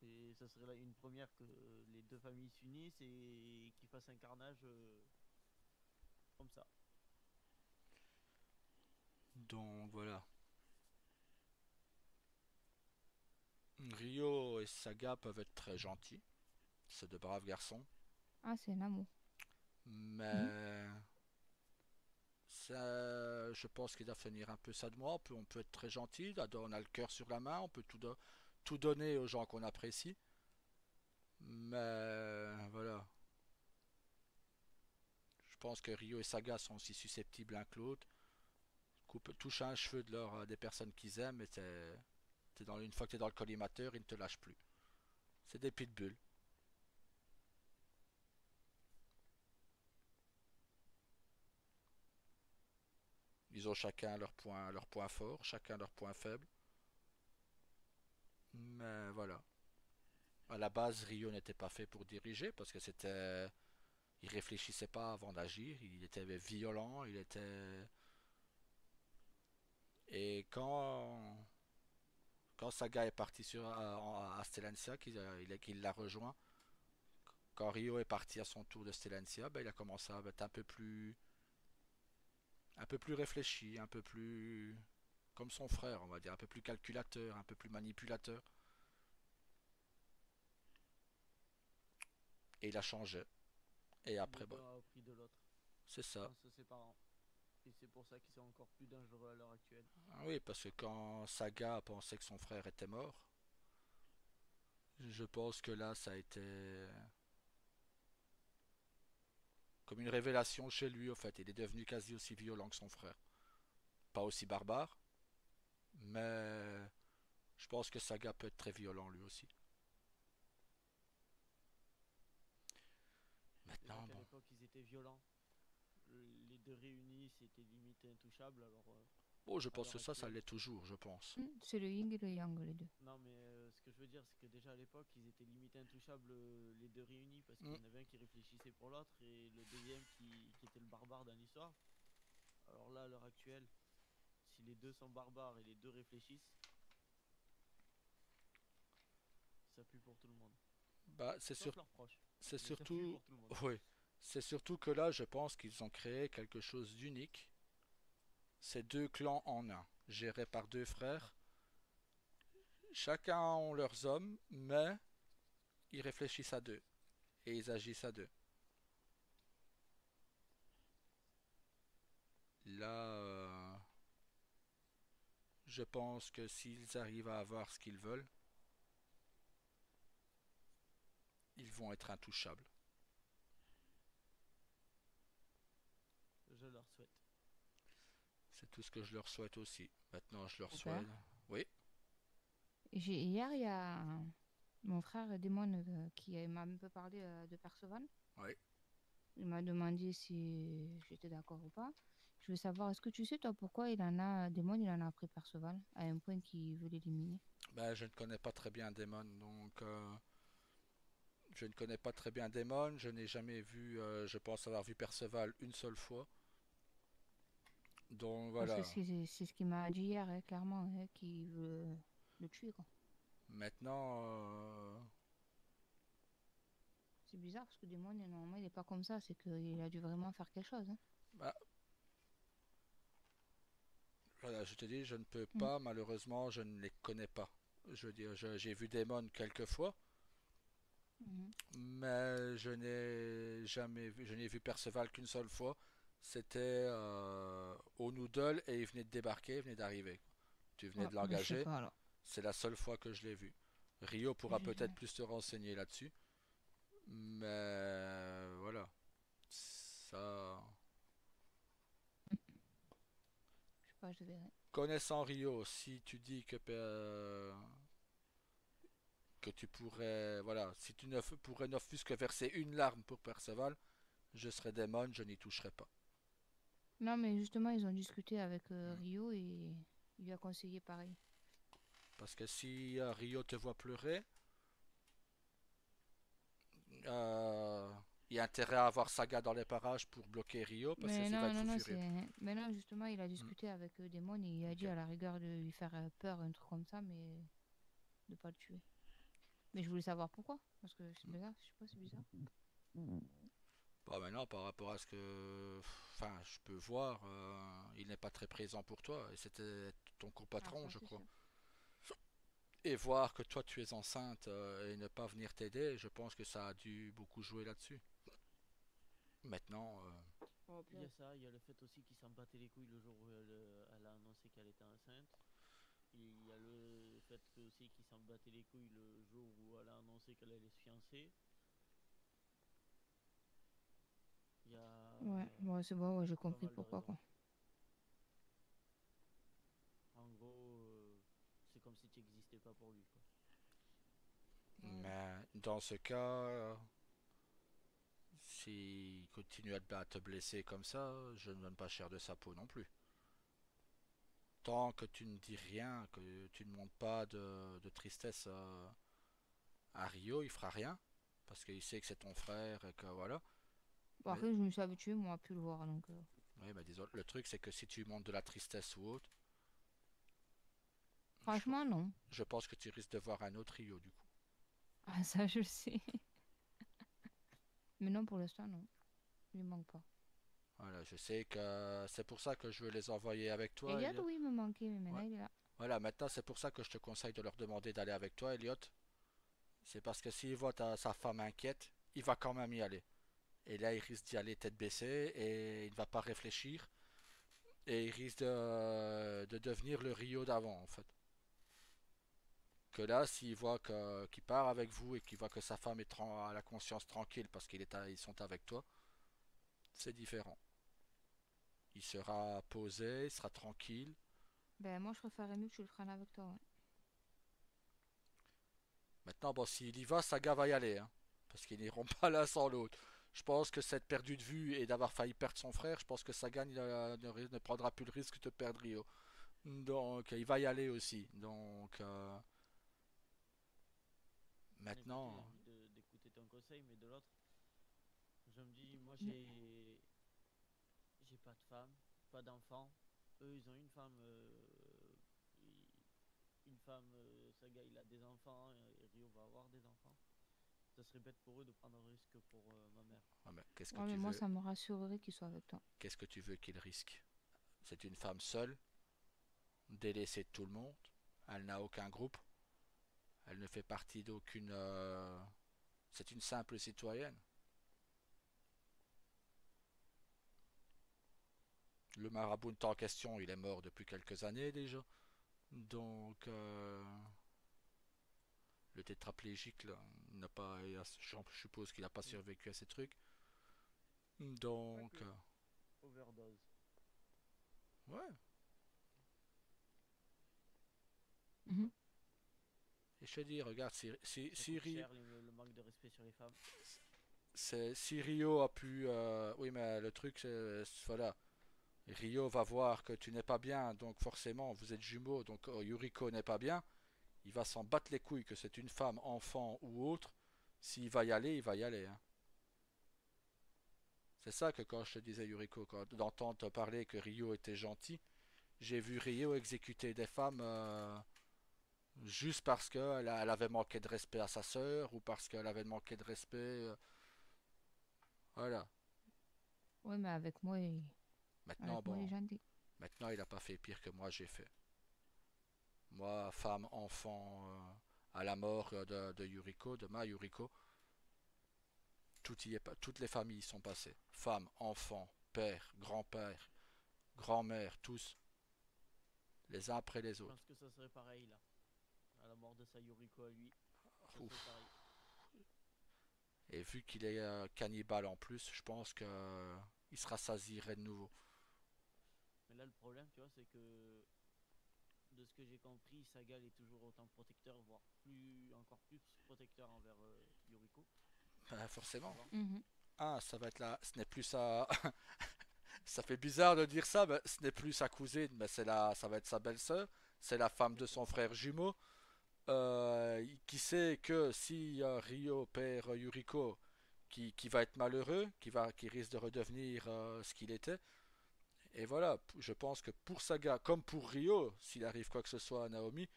Et ça serait là une première que les deux familles s'unissent et qu'ils fassent un carnage comme ça. Donc voilà. Ryo et Saga peuvent être très gentils, c'est de braves garçons, Ah, c'est un amour. Mhm. mais ça, je pense qu'ils doivent tenir un peu ça de moi. On peut être très gentil, on a le cœur sur la main, on peut tout donner aux gens qu'on apprécie, mais voilà, je pense que Ryo et Saga sont aussi susceptibles l'un que l'autre, touchent un cheveu des personnes qu'ils aiment, et une fois que t'es dans le collimateur, ils ne te lâchent plus. C'est des pitbulls. Ils ont chacun leur point fort, chacun leur point faible. Mais voilà. À la base, Rio n'était pas fait pour diriger parce que il réfléchissait pas avant d'agir. Il était violent. Et quand Saga est parti à Stellantia, qu'il l'a rejoint. Quand Rio est parti à son tour de Stellantia, ben, il a commencé à être un peu plus réfléchi, un peu plus comme son frère, on va dire, un peu plus calculateur, un peu plus manipulateur. Et il a changé. Et Le après, bah, d'un a appris de l'autre c'est ça. en se séparant. Et c'est pour ça qu'ils sont encore plus dangereux à l'heure actuelle. Ah oui, parce que quand Saga pensait que son frère était mort, je pense que là, ça a été comme une révélation chez lui, au fait. Il est devenu quasi aussi violent que son frère. Pas aussi barbare, mais je pense que Saga peut être très violent lui aussi. Déjà Maintenant, qu'à bon. l'époque ils étaient violents. Les deux réunis c'était limite intouchable. Alors Bon, je à pense l'heure que ça actuelle. l'est toujours, je pense. C'est le yin et le yang, les deux. Non mais ce que je veux dire c'est que déjà à l'époque ils étaient limite intouchables les deux réunis parce qu'il Mm. y en avait un qui réfléchissait pour l'autre et le deuxième qui était le barbare dans l'histoire. Alors là à l'heure actuelle, si les deux sont barbares et les deux réfléchissent, ça pue pour tout le monde. Bah, Sauf leurs proches. c'est Mais ça pue surtout, pour tout le monde. oui, c'est surtout que là, je pense qu'ils ont créé quelque chose d'unique. C'est deux clans en un, gérés par deux frères. Chacun ont leurs hommes, mais ils réfléchissent à deux et ils agissent à deux. Là, je pense que s'ils arrivent à avoir ce qu'ils veulent, ils vont être intouchables. Je leur souhaite. C'est tout ce que je leur souhaite aussi. Maintenant, je leur Mon père. souhaite. Oui, Hier, il y a mon frère Démon qui m'a un peu parlé de Perceval. oui. Il m'a demandé si j'étais d'accord ou pas. Je veux savoir, est-ce que tu sais, toi, pourquoi Démon, il en a pris Perceval à un point qu'il veut l'éliminer? Ben, je ne connais pas très bien Daemon, donc je ne connais pas très bien Daemon. Je n'ai jamais vu, je pense avoir vu Perceval une seule fois. Donc Parce que voilà. c'est ce qu'il m'a dit hier, hein, clairement, hein, qu'il veut le tuer, quoi. Maintenant, C'est bizarre parce que Démon, normalement, il n'est pas comme ça. C'est qu'il a dû vraiment faire quelque chose, hein. bah, voilà, je te dis, je ne peux Mm. pas, malheureusement, je ne les connais pas. Je veux dire, j'ai vu Daemon quelques fois, Mhm. mais je n'ai vu Perceval qu'une seule fois. C'était au Noodle et il venait de débarquer, il venait d'arriver. Tu venais Ouais, de bah, je sais l'engager, pas alors. c'est la seule fois que je l'ai vu. Rio pourra Je, peut-être plus te renseigner là-dessus, mais voilà, ça, je sais pas, je verrai. connaissant Rio, si tu dis que tu pourrais, voilà, si tu ne pourrais ne fût-ce que verser une larme pour Perceval, je serais démon, je n'y toucherais pas. Non, mais justement, ils ont discuté avec Mm. Rio et il lui a conseillé pareil. Parce que si Rio te voit pleurer, euh, il y a intérêt à avoir Saga dans les parages pour bloquer Rio, parce que Mais s'il va non, être non, fou non, furieux. c'est. Mais non, justement, il a Mm. discuté avec Démon et il a dit Ok. à la rigueur de lui faire peur, un truc comme ça, mais de pas le tuer. Mais je voulais savoir pourquoi. Parce que c'est Mm. bizarre, je sais pas, c'est bizarre. Bon, maintenant, par rapport à ce que, enfin, je peux voir, il n'est pas très présent pour toi, et c'était ton Ah, compatron, ça, je c'est crois. sûr. et voir que toi tu es enceinte et ne pas venir t'aider, je pense que ça a dû beaucoup jouer là-dessus. Maintenant, Oh, Il y a purée. ça, il y a le fait aussi qu'il s'en battait les couilles le jour où elle a annoncé qu'elle était enceinte. Il y a le fait que aussi qu'il s'en battait les couilles le jour où elle a annoncé qu'elle allait se fiancer. Il y a Ouais, bon, c'est bon, ouais, j'ai pas compris mal de pourquoi, raisons. quoi. En gros, c'est comme si tu n'existais pas pour lui, quoi. Voilà. mais dans ce cas, s'il continue à te blesser comme ça, je ne donne pas cher de sa peau non plus. Tant que tu ne dis rien, que tu ne montres pas de tristesse à Rio, il fera rien. Parce qu'il sait que c'est ton frère et que voilà. Bon, Mais, après, je me suis habituée, moi, à plus le voir, donc... oui, mais disons, le truc c'est que si tu montres de la tristesse ou autre, je, Franchement, non. je pense que tu risques de voir un autre Rio du coup. Ah, ça, je le sais. Mais non, pour l'instant, non. Il me manque pas. Voilà, je sais que c'est pour ça que je veux les envoyer avec toi, Elliot, Elliot. oui, il me manquait, mais Ouais. maintenant, il est là. Voilà, maintenant c'est pour ça que je te conseille de leur demander d'aller avec toi, Elliot. C'est parce que s'il voit sa femme inquiète, il va quand même y aller. Et là, il risque d'y aller tête baissée et il ne va pas réfléchir. Et il risque de devenir le Rio d'avant, en fait. Que là, s'il voit qu'il part avec vous et qu'il voit que sa femme a la conscience tranquille parce ils sont avec toi, c'est différent. Il sera posé, il sera tranquille. Ben, moi, je préférerais mieux que tu le prennes avec toi, ouais. Maintenant, bon, s'il y va, Saga va y aller, hein, parce qu'ils n'iront pas l'un sans l'autre. Je pense que cette perte de vue et d'avoir failli perdre son frère, je pense que Saga ne prendra plus le risque de perdre Rio. Donc, il va y aller aussi. Donc, Écoute, j'ai maintenant, envie d'écouter ton conseil, mais de l'autre, je me dis, moi Mais- j'ai pas de femme, pas d'enfant. Eux, ils ont une femme, une femme, Saga, il a des enfants, et Rio va avoir des enfants. Ça serait bête pour eux de prendre un risque pour ma mère. ouais, mais qu'est-ce que Ouais, mais tu moi, veux? ça me rassurerait qu'il soit avec toi. Qu'est-ce que tu veux qu'il risque? C'est une femme seule, délaissée de tout le monde. Elle n'a aucun groupe. Elle ne fait partie d'aucune. C'est une simple citoyenne. Le marabount en question, il est mort depuis quelques années déjà. Donc, le tétraplégique, là, n'a pas, je suppose qu'il n'a pas Oui, survécu à ces trucs. pas Donc, que. Overdose. ouais. Mhm. Et je te dis, regarde, Ça coûte cher le manque de respect sur les femmes. Si Rio a pu. Oui, mais le truc, voilà. Rio va voir que tu n'es pas bien, donc forcément, vous êtes jumeaux, donc Yuriko n'est pas bien. Il va s'en battre les couilles que c'est une femme, enfant ou autre. S'il va y aller, il va y aller, hein. C'est ça que quand je te disais, Yuriko, quand d'entendre te parler que Rio était gentil, j'ai vu Rio exécuter des femmes juste parce qu'elle avait manqué de respect à sa sœur ou parce qu'elle avait manqué de respect. Voilà. Ouais, mais Maintenant, avec moi, il est bon, gentil. maintenant il n'a pas fait pire que moi j'ai fait. Moi, femme, enfant, à la mort de Yuriko, de ma Yuriko, toutes les familles y sont passées. Femmes, enfants, père, grand-père, grand-mère, tous, les uns après les Je pense autres. que ça serait pareil là. À la mort de Sayuriko à lui, ça serait Ouf. pareil. Et vu qu'il est cannibale en plus, je pense que il se rassasierait de nouveau. Mais là, le problème, tu vois, c'est que de ce que j'ai compris, Sagal est toujours autant protecteur, voire encore plus protecteur envers Yuriko. Forcément. Avant. Mhm. Ah, ça va être là. Ce n'est plus sa. Ça fait bizarre de dire ça, mais ce n'est plus sa cousine, mais ça va être sa belle-sœur. C'est la femme de son Exactement. frère jumeau. Qui sait que si Rio perd Yuriko, qui va être malheureux, qui risque de redevenir ce qu'il était. Et voilà, je pense que pour Saga, comme pour Rio, s'il arrive quoi que ce soit à Naomi,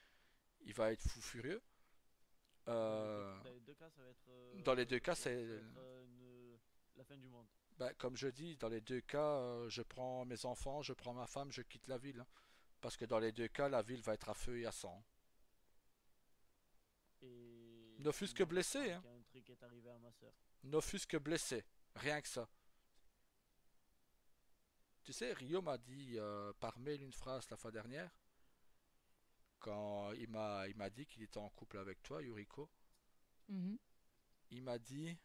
il va être fou furieux. Euh, Dans les deux cas, ça va être, dans les deux cas, c'est, ça va être la fin du monde. bah, comme je dis, dans les deux cas, je prends mes enfants, je prends ma femme, je quitte la ville, hein. Parce que dans les deux cas, la ville va être à feu et à sang. Et Ne fût-ce il que blessé, m'apprend hein. qu'un truc est arrivé à ma soeur. Ne fût-ce que blessé. Rien que ça. Tu sais, Rio m'a dit par mail une phrase la fois dernière, quand il m'a dit qu'il était en couple avec toi, Yuriko. Mhm. Il m'a dit,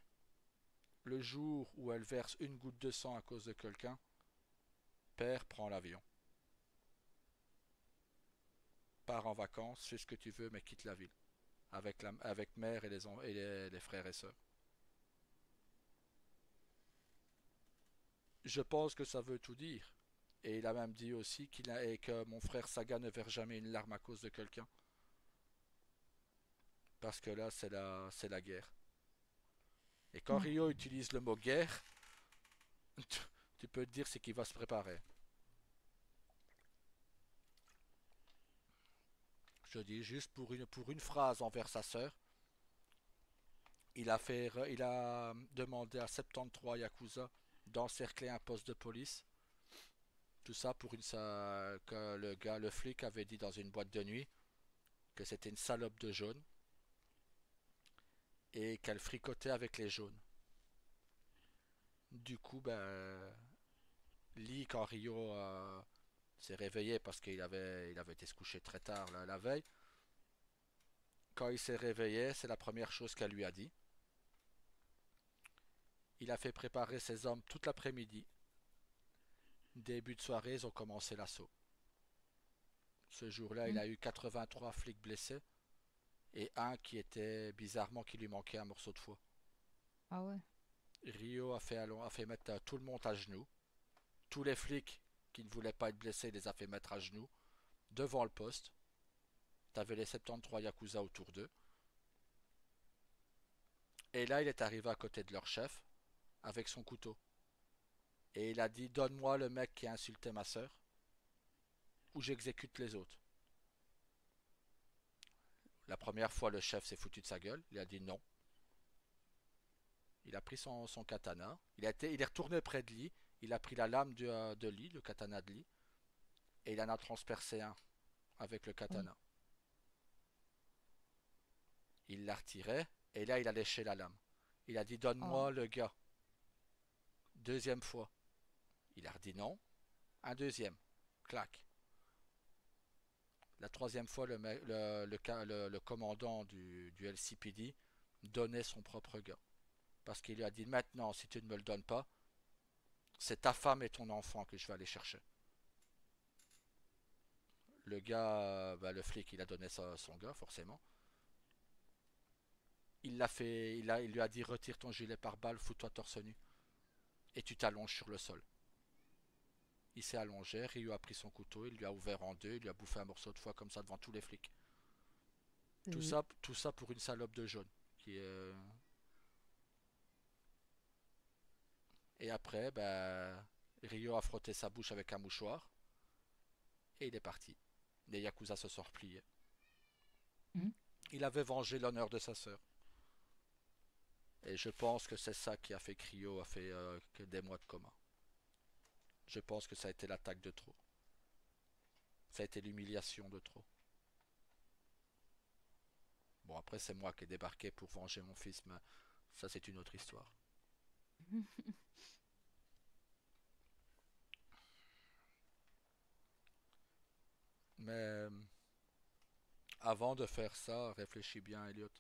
le jour où elle verse une goutte de sang à cause de quelqu'un, père, prends l'avion. Pars en vacances, fais ce que tu veux, mais quitte la ville. Avec mère et les frères et sœurs. Je pense que ça veut tout dire. Et il a même dit aussi et que mon frère Saga ne verse jamais une larme à cause de quelqu'un. Parce que là, c'est la guerre. Et quand Ouais. Rio utilise le mot guerre, tu, tu peux te dire c'est qu'il va se préparer. Je dis juste pour une phrase envers sa sœur, il a demandé à 73 Yakuza d'encercler un poste de police. Tout ça que le flic avait dit dans une boîte de nuit que c'était une salope de jaune et qu'elle fricotait avec les jaunes. Du coup, ben, Lee, quand Rio s'est réveillé parce qu'il avait été se coucher très tard la veille, quand il s'est réveillé, c'est la première chose qu'elle lui a dit. Il a fait préparer ses hommes toute l'après-midi. Début de soirée, ils ont commencé l'assaut. Ce jour-là, il Mhm. a eu 83 flics blessés et un bizarrement qui lui manquait un morceau de foie. Ah ouais. Rio a fait mettre tout le monde à genoux. Tous les flics qui ne voulaient pas être blessés les a fait mettre à genoux devant le poste. T'avais les 73 Yakuza autour d'eux. Et là, il est arrivé à côté de leur chef avec son couteau. Et il a dit, donne-moi le mec qui a insulté ma sœur ou j'exécute les autres. La première fois, le chef s'est foutu de sa gueule. Il a dit non. Il a pris son katana. Il est retourné près de Lee. Il a pris la lame de Lee, le katana de Lee. Et il en a transpercé un avec le Oui. katana. Il l'a retiré. Et là, il a léché la lame. Il a dit Oh. donne-moi le gars. Deuxième fois. Il a redit non. Un deuxième. Clac. La troisième fois, le commandant du LCPD donnait son propre gars. Parce qu'il lui a dit maintenant, si tu ne me le donnes pas, c'est ta femme et ton enfant que je vais aller chercher. Le gars, bah, le flic, il a donné son gars, forcément. Il lui a dit retire ton gilet pare-balles, fous-toi torse nu. Et tu t'allonges sur le sol. Il s'est allongé, Ryu a pris son couteau, il lui a ouvert en deux, il lui a bouffé un morceau de foie comme ça devant tous les flics. Euh, Tout ça pour une salope de jaune. Et après, bah, Ryo a frotté sa bouche avec un mouchoir et il est parti. Les Yakuza se sont repliés. mhm. Il avait vengé l'honneur de sa sœur. Et je pense que c'est ça qui a fait que Ryo a fait des mois de coma. Je pense que ça a été l'attaque de trop. Ça a été l'humiliation de trop. Bon, après, c'est moi qui ai débarqué pour venger mon fils, mais ça, c'est une autre histoire. Mais avant de faire ça, réfléchis bien, Elliot.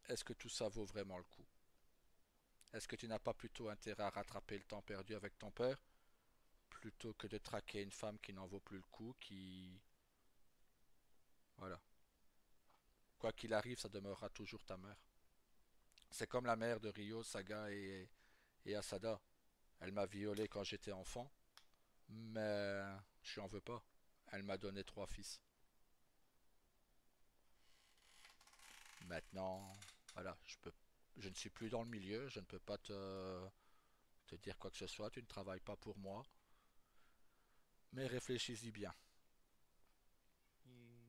Est-ce que tout ça vaut vraiment le coup? Est-ce que tu n'as pas plutôt intérêt à rattraper le temps perdu avec ton père plutôt que de traquer une femme qui n'en vaut plus le coup, qui... Voilà. Quoi qu'il arrive, ça demeurera toujours ta mère. C'est comme la mère de Ryo, Saga et Asada. Elle m'a violé quand j'étais enfant, mais je n'en veux pas. Elle m'a donné 3 fils. Maintenant, voilà, je ne suis plus dans le milieu, je ne peux pas te dire quoi que ce soit, tu ne travailles pas pour moi, mais réfléchis-y bien. Et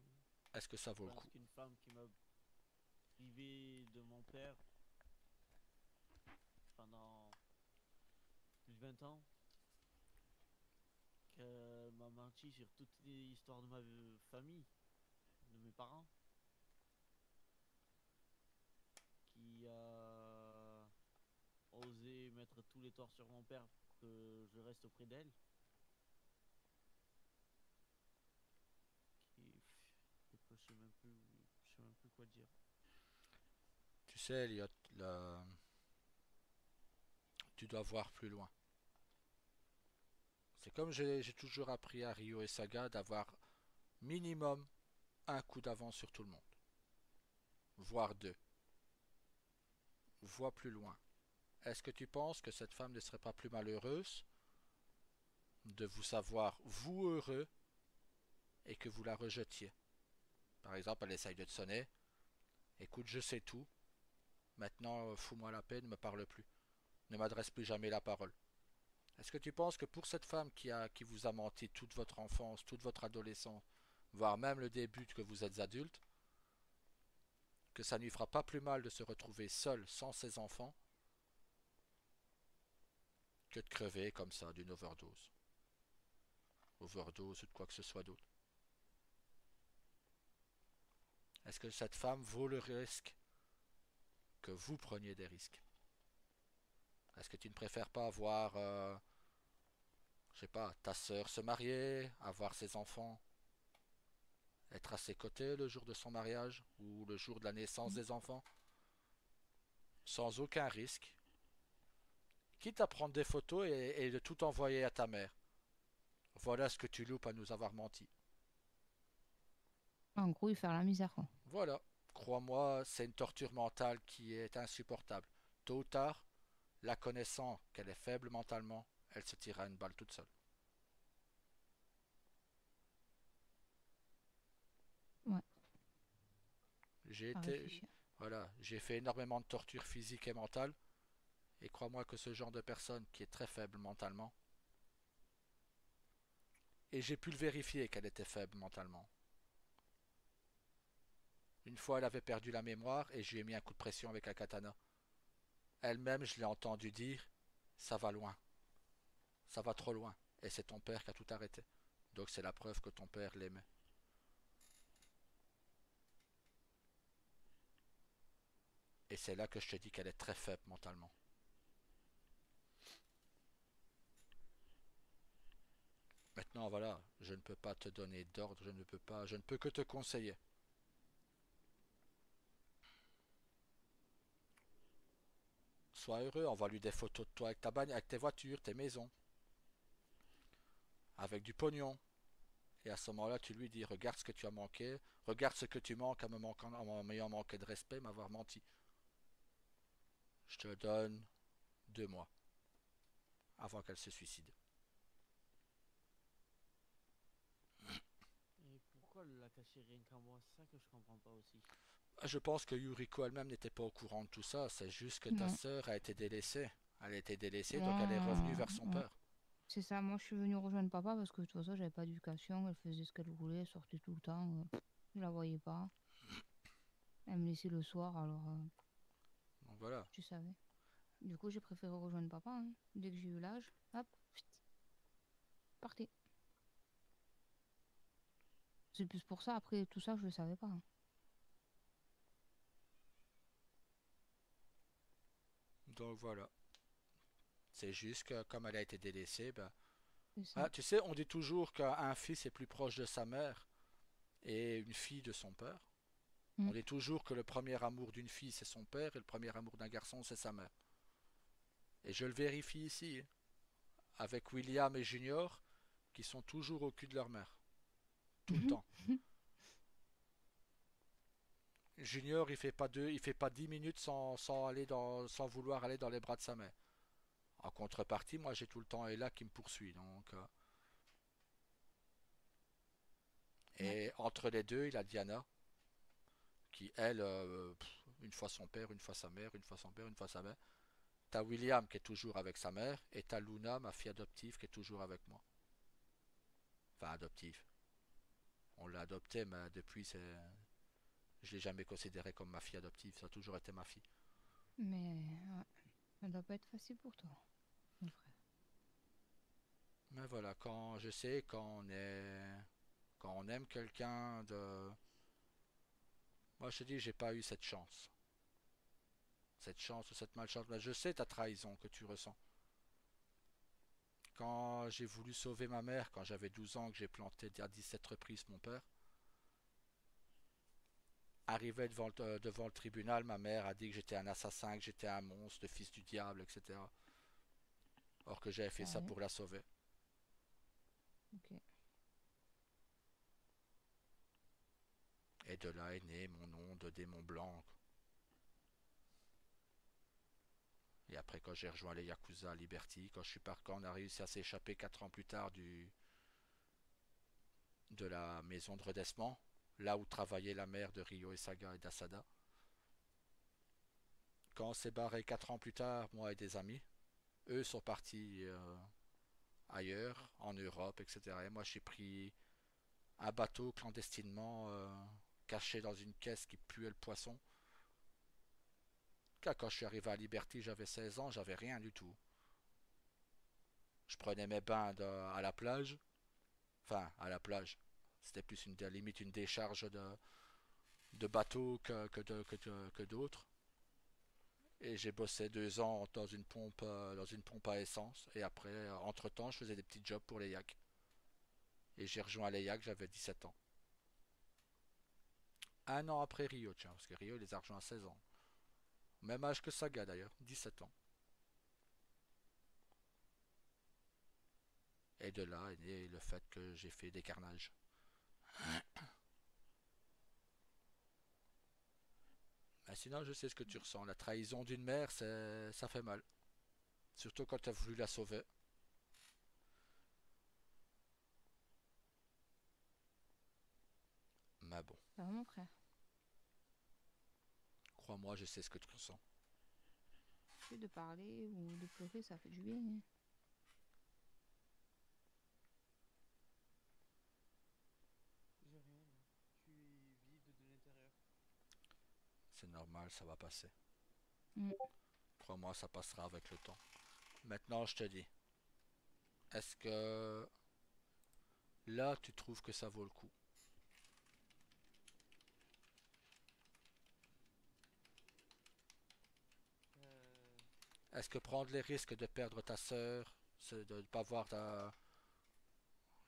Est-ce que ça je vaut le pense coup? qu'une femme qui m'a privé de mon père pendant plus de 20 ans, qu'elle m'a menti sur toutes les histoires de ma famille, de mes parents, mettre tous les torts sur mon père pour que je reste auprès d'elle. Qui... je sais même plus quoi dire. Tu sais, Elliot, tu dois voir plus loin. C'est comme j'ai toujours appris à Ryo et Saga d'avoir minimum un coup d'avance sur tout le monde, voire deux. Vois plus loin. Est-ce que tu penses que cette femme ne serait pas plus malheureuse de vous savoir vous heureux et que vous la rejetiez? Par exemple, elle essaye de te sonner. Écoute, je sais tout. Maintenant, fous-moi la paix, ne me parle plus. Ne m'adresse plus jamais la parole. Est-ce que tu penses que pour cette femme qui vous a menti toute votre enfance, toute votre adolescence, voire même le début que vous êtes adulte, que ça ne lui fera pas plus mal de se retrouver seule sans ses enfants que de crever comme ça d'une overdose? Overdose ou de quoi que ce soit d'autre. Est-ce que cette femme vaut le risque que vous preniez des risques? Est-ce que tu ne préfères pas voir, je sais pas, ta sœur se marier, avoir ses enfants, être à ses côtés le jour de son mariage ou le jour de la naissance des enfants, sans aucun risque, quitte à prendre des photos et de tout envoyer à ta mère? Voilà ce que tu loupes à nous avoir menti. En gros, il fait la misère, quoi. Voilà. Crois-moi, c'est une torture mentale qui est insupportable. Tôt ou tard, la connaissant qu'elle est faible mentalement, elle se tirera une balle toute seule. Ouais, J'ai à été, réfléchir. voilà, j'ai fait énormément de torture physique et mentale, et crois-moi que ce genre de personne qui est très faible mentalement, et j'ai pu le vérifier qu'elle était faible mentalement. Une fois, elle avait perdu la mémoire et je lui ai mis un coup de pression avec un katana. Elle-même, je l'ai entendu dire, ça va loin, ça va trop loin, et c'est ton père qui a tout arrêté. Donc c'est la preuve que ton père l'aimait. Et c'est là que je te dis qu'elle est très faible mentalement. Maintenant, voilà, je ne peux pas te donner d'ordre, je ne peux que te conseiller. Sois heureux, envoie-lui des photos de toi avec ta bagnole, avec tes voitures, tes maisons, avec du pognon. Et à ce moment-là, tu lui dis, regarde ce que tu as manqué, regarde ce que tu manques en m'ayant manqué de respect, m'avoir menti. Je te donne 2 mois avant qu'elle se suicide. Et pourquoi elle l'a caché rien qu'à moi? C'est ça que je comprends pas aussi. Je pense que Yuriko elle-même n'était pas au courant de tout ça, c'est juste que ta Non, sœur a été délaissée. Elle a été délaissée, donc elle est revenue moi, vers son ouais. père. C'est ça, moi je suis venue rejoindre papa parce que de toute façon j'avais pas d'éducation, elle faisait ce qu'elle voulait, elle sortait tout le temps, je la voyais pas. Elle me laissait le soir, alors Donc voilà. tu savais. Du coup j'ai préféré rejoindre papa, hein. Dès que j'ai eu l'âge, hop, pfft, partez. C'est plus pour ça, après tout ça je le savais pas, hein. Donc voilà. C'est juste que comme elle a été délaissée, ben... C'est ça. Ah, tu sais, on dit toujours qu'un fils est plus proche de sa mère et une fille de son père. On Mm. dit toujours que le premier amour d'une fille c'est son père et le premier amour d'un garçon c'est sa mère. Et je le vérifie ici, avec William et Junior, qui sont toujours au cul de leur mère. Tout le temps. Junior, il fait pas 10 minutes sans vouloir aller dans les bras de sa mère. En contrepartie, moi j'ai tout le temps Ella qui me poursuit. Ouais. Et entre les deux, il a Diana, qui elle, une fois son père, une fois sa mère, une fois son père, une fois sa mère. T'as William qui est toujours avec sa mère, et t'as Luna, ma fille adoptive, qui est toujours avec moi. Enfin, adoptive. On l'a adoptée, mais depuis, je l'ai jamais considérée comme ma fille adoptive, ça a toujours été ma fille. Mais ouais, ça doit pas être facile pour toi, mon frère. Mais voilà, quand je sais, quand on aime quelqu'un de... Moi, je te dis, j'ai pas eu cette chance. cette chance ou cette malchance. Mais je sais ta trahison que tu ressens. Quand j'ai voulu sauver ma mère, quand j'avais 12 ans, que j'ai planté à 17 reprises mon père, arrivé devant le tribunal, ma mère a dit que j'étais un assassin, que j'étais un monstre, le fils du diable, etc. Or que j'avais fait ça Sérieux? pour la sauver. Ok. Et de là est né mon nom de démon blanc. Et après, quand j'ai rejoint les Yakuza à Liberty, quand on a réussi à s'échapper 4 ans plus tard de la maison de redressement, là où travaillait la mère de Ryo et Saga et d'Asada. Quand on s'est barré 4 ans plus tard, moi et des amis, eux sont partis ailleurs, en Europe, etc. Et moi, j'ai pris un bateau clandestinement caché dans une caisse qui puait le poisson. Car quand je suis arrivé à Liberty, j'avais 16 ans, j'avais rien du tout. Je prenais mes bains à la plage, enfin à la plage. C'était plus limite une décharge de bateaux que d'autres. Et j'ai bossé 2 ans dans une pompe à essence. Et après, entre-temps, je faisais des petits jobs pour les yaks. Et j'ai rejoint les yaks, j'avais 17 ans. Un an après Rio, tiens, parce que Rio, il les a rejoints à 16 ans. Même âge que Saga d'ailleurs, 17 ans. Et de là est né le fait que j'ai fait des carnages. Mais sinon, je sais ce que tu ressens. La trahison d'une mère, ça fait mal. Surtout quand tu as voulu la sauver. Mais bon, Ça va, mon frère? crois-moi, je sais ce que tu ressens. Plus de parler ou de pleurer, ça fait du bien, hein. J'ai rien, moi. Je suis vide de l'intérieur. C'est normal, ça va passer. Mm. Crois-moi, ça passera avec le temps. Maintenant, je te dis, est-ce que là, tu trouves que ça vaut le coup? Euh, Est-ce que prendre les risques de perdre ta sœur, de ne pas voir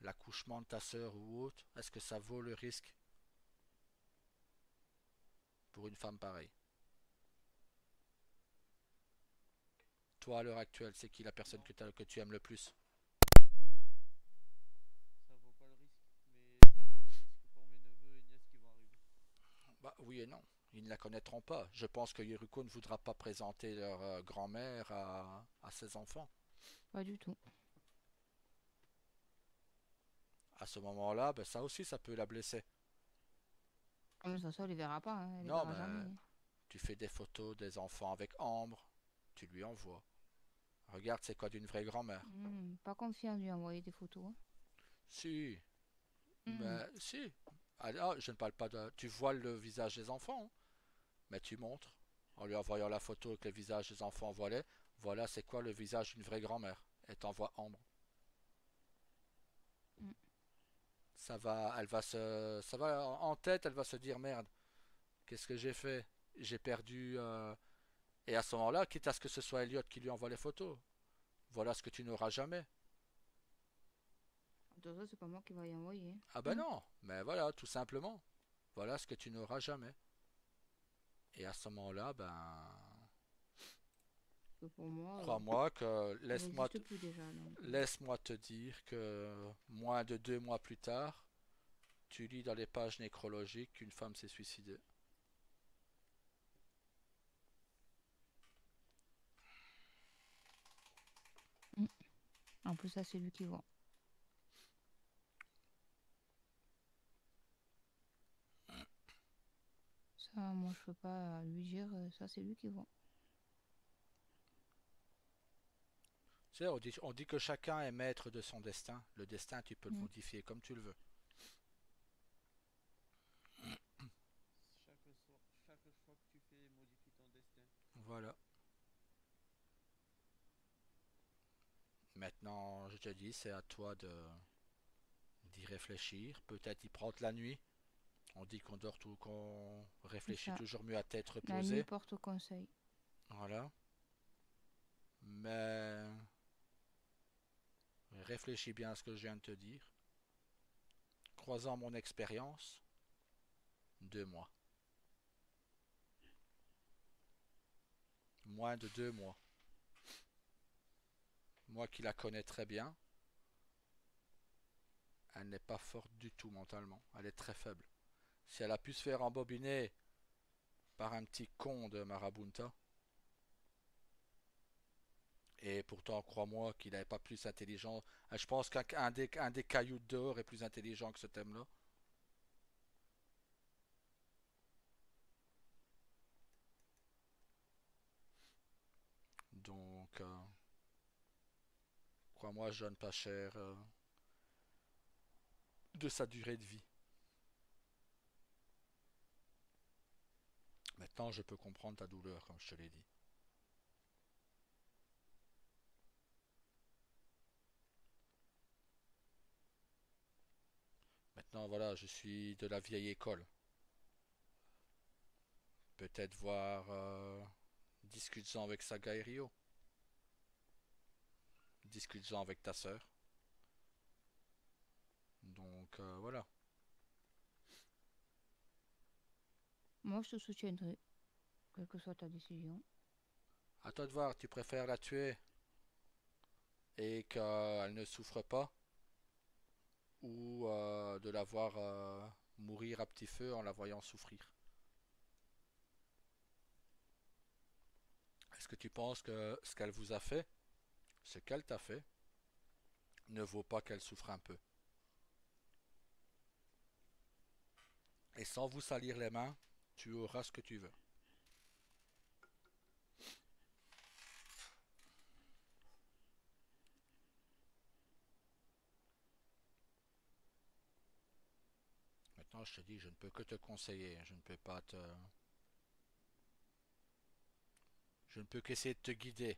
l'accouchement de ta sœur ou autre, est-ce que ça vaut le risque pour une femme pareille? Toi, à l'heure actuelle, c'est qui la personne non, que tu aimes le plus? ça vaut pas le risque. Mais ça vaut le risque pour mes neveux et nièces qui vont arriver. Bah oui et non. Ils ne la connaîtront pas. Je pense que Yeruko ne voudra pas présenter leur grand-mère à ses enfants. Pas du tout. À ce moment-là, ben ça aussi, ça peut la blesser. Ah, mais ça, on les verra pas, hein. Elle les Non, verra jamais, mais hein. tu fais des photos des enfants avec Ambre, tu lui envoies. Regarde, c'est quoi d'une vraie grand-mère. Pas confiant de lui envoyer des photos, hein. Si, Hmm. mais si. Ah, je ne parle pas de... Tu voiles le visage des enfants, hein, mais tu montres. En lui envoyant la photo avec le visage des enfants voilés, voilà c'est quoi le visage d'une vraie grand-mère. Et t'envoies Ambre. Mm. Ça va en tête, elle va se dire merde, qu'est-ce que j'ai fait? J'ai perdu. Et à ce moment-là, quitte à ce que ce soit Elliot qui lui envoie les photos, voilà ce que tu n'auras jamais. De toute façon, c'est pas moi qui va y envoyer, Ah ben hein. non, mais voilà, tout simplement. Voilà ce que tu n'auras jamais. Et à ce moment-là, ben, Que pour moi, crois-moi que elle n'existe plus déjà, donc. laisse-moi te dire que moins de 2 mois plus tard, tu lis dans les pages nécrologiques qu'une femme s'est suicidée. Mm. En plus, ça, c'est lui qui voit. Ça, moi, je peux pas lui dire, ça, c'est lui qui voit. Tu sais, on dit que chacun est maître de son destin. Le destin, tu peux le Mm. modifier comme tu le veux. Chaque choix que tu fais modifie ton destin. Voilà. Maintenant, je te dis, c'est à toi d'y réfléchir. Peut-être y prendre la nuit. On dit qu'on dort tout, qu'on C'est réfléchit ça. toujours mieux à tête La nuit reposée. porte conseil. Voilà. Mais réfléchis bien à ce que je viens de te dire. Croisant mon expérience, 2 mois. Moins de 2 mois. Moi qui la connais très bien, elle n'est pas forte du tout mentalement. Elle est très faible. Si elle a pu se faire embobiner par un petit con de Marabunta, et pourtant, crois-moi qu'il n'est pas plus intelligent. Je pense qu'un des cailloux d'or est plus intelligent que ce thème-là. Donc, crois-moi, je donne pas cher de sa durée de vie. Maintenant, je peux comprendre ta douleur, comme je te l'ai dit. Maintenant, voilà, je suis de la vieille école. Peut-être voir... discute-en avec Saga et Rio. Discute-en avec ta sœur. Donc, voilà. Moi, je te soutiendrai, quelle que soit ta décision. À toi de voir, tu préfères la tuer et qu'elle ne souffre pas ou de la voir mourir à petit feu en la voyant souffrir. Est-ce que tu penses que ce qu'elle vous a fait, ce qu'elle t'a fait, ne vaut pas qu'elle souffre un peu? Et sans vous salir les mains, tu auras ce que tu veux. Maintenant, je te dis, je ne peux que te conseiller, je ne peux pas te... Je ne peux qu'essayer de te guider.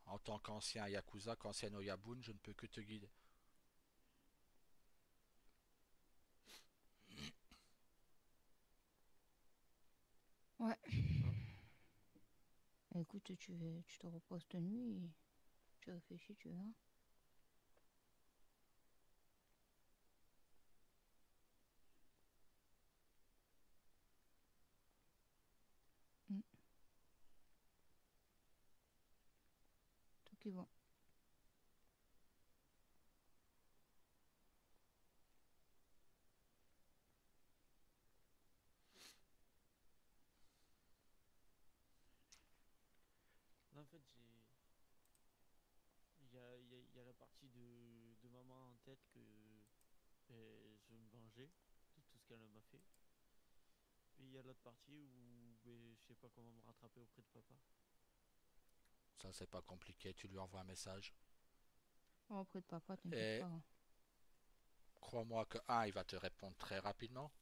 En tant qu'ancien Yakuza, qu'ancien Oyabun, je ne peux que te guider. Ouais. Ah, Écoute, tu te reposes de nuit, et tu réfléchis, tu verras. Mm. Toi qui vois. là, en fait, il y a la partie de maman en tête que je veux me venger de tout ce qu'elle m'a fait. Et il y a l'autre partie où je sais pas comment me rattraper auprès de papa. Ça, c'est pas compliqué, tu lui envoies un message. Oh, auprès de papa, t'inquiète Et pas, hein. crois-moi que, il va te répondre très rapidement.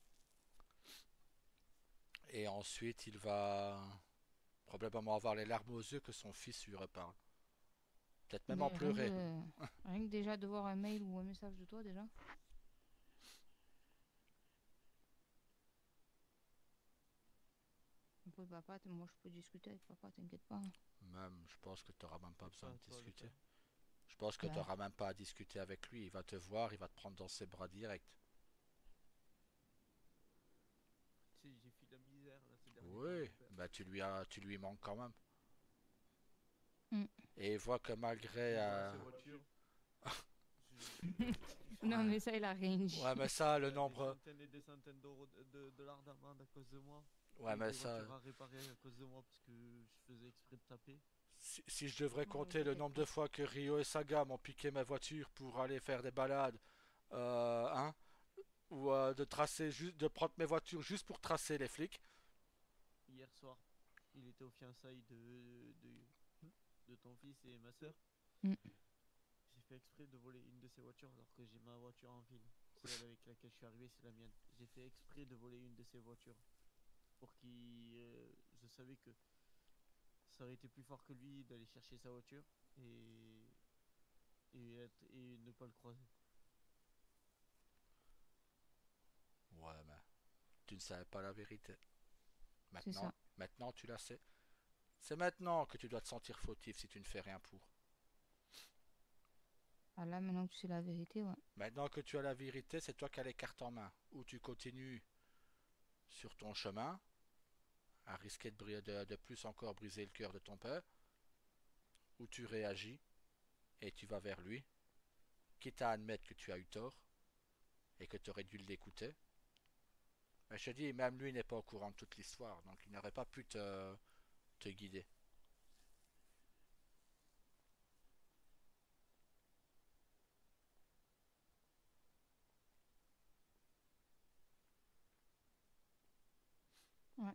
Et ensuite, il va probablement avoir les larmes aux yeux que son fils lui reparle. Peut-être même en Mais rien pleurer. de... rien que déjà de voir un mail ou un message de toi, déjà. Auprès de papa, moi, je peux discuter avec papa, t'inquiète pas, hein. Même, je pense que tu n'auras même pas C'est besoin pas de à toi de discuter. faire. Je pense que tu Bah, n'auras même pas à discuter avec lui. Il va te voir, il va te prendre dans ses bras direct. Tu sais, j'ai fui la misère là ces derniers temps, Oui, mon père. bah tu lui manques quand même. mm. Et il voit que malgré... Je vois ces voitures. Non, ouais. mais ça, il a rien dit. Ouais, mais ça, le Il y a des nombre... centaines et des centaines d'euros de dollars d'amende à cause de moi. Ouais, Et mais des ça... voitures à réparer à cause de moi parce que je faisais exprès de taper. Si je devrais Non, mais compter le t'inquiète nombre pas. de fois que Rio et Saga m'ont piqué ma voiture pour aller faire des balades, hein, ou de tracer juste, de prendre mes voitures juste pour tracer les flics. Hier soir, il était aux fiançailles de ton fils et ma soeur. Mm. J'ai fait exprès de voler une de ces voitures alors que j'ai ma voiture en ville. Celle avec laquelle je suis arrivé, c'est la mienne. J'ai fait exprès de voler une de ces voitures pour qu'il. Je savais que ça aurait été plus fort que lui d'aller chercher sa voiture et ne pas le croiser. Ouais, mais tu ne savais pas la vérité. C'est ça. Maintenant tu la sais. C'est maintenant que tu dois te sentir fautif si tu ne fais rien pour. Ah là, maintenant que tu sais la vérité, ouais. Maintenant que tu as la vérité, c'est toi qui as les cartes en main. Ou tu continues sur ton chemin, à risquer de plus encore briser le cœur de ton père, ou tu réagis et tu vas vers lui, quitte à admettre que tu as eu tort et que tu aurais dû l'écouter. Mais je te dis, même lui n'est pas au courant de toute l'histoire, donc il n'aurait pas pu te guider. Ouais.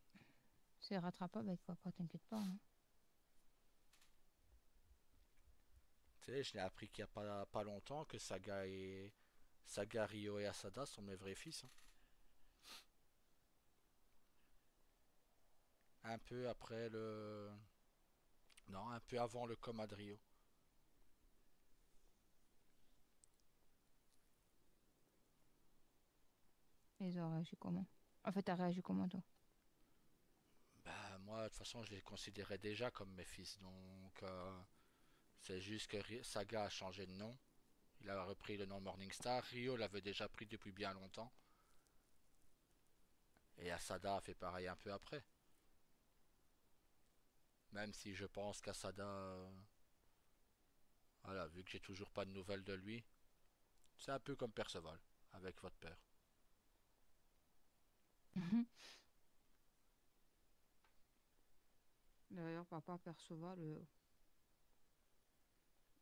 C'est rattrapable avec papa, t'inquiète pas, hein. Tu sais, je l'ai appris qu'il n'y a pas longtemps que Saga, Ryo et Asada sont mes vrais fils, hein. Un peu après le... Non, un peu avant le coma de Rio. Ils ont réagi comment? En fait, t'as réagi comment, toi? Bah moi, de toute façon, je les considérais déjà comme mes fils, donc c'est juste que Saga a changé de nom. Il a repris le nom Morningstar. Rio l'avait déjà pris depuis bien longtemps. Et Asada a fait pareil un peu après. Même si je pense qu'Asada, voilà, vu que j'ai toujours pas de nouvelles de lui, c'est un peu comme Perceval, avec votre père. D'ailleurs, papa Perceval,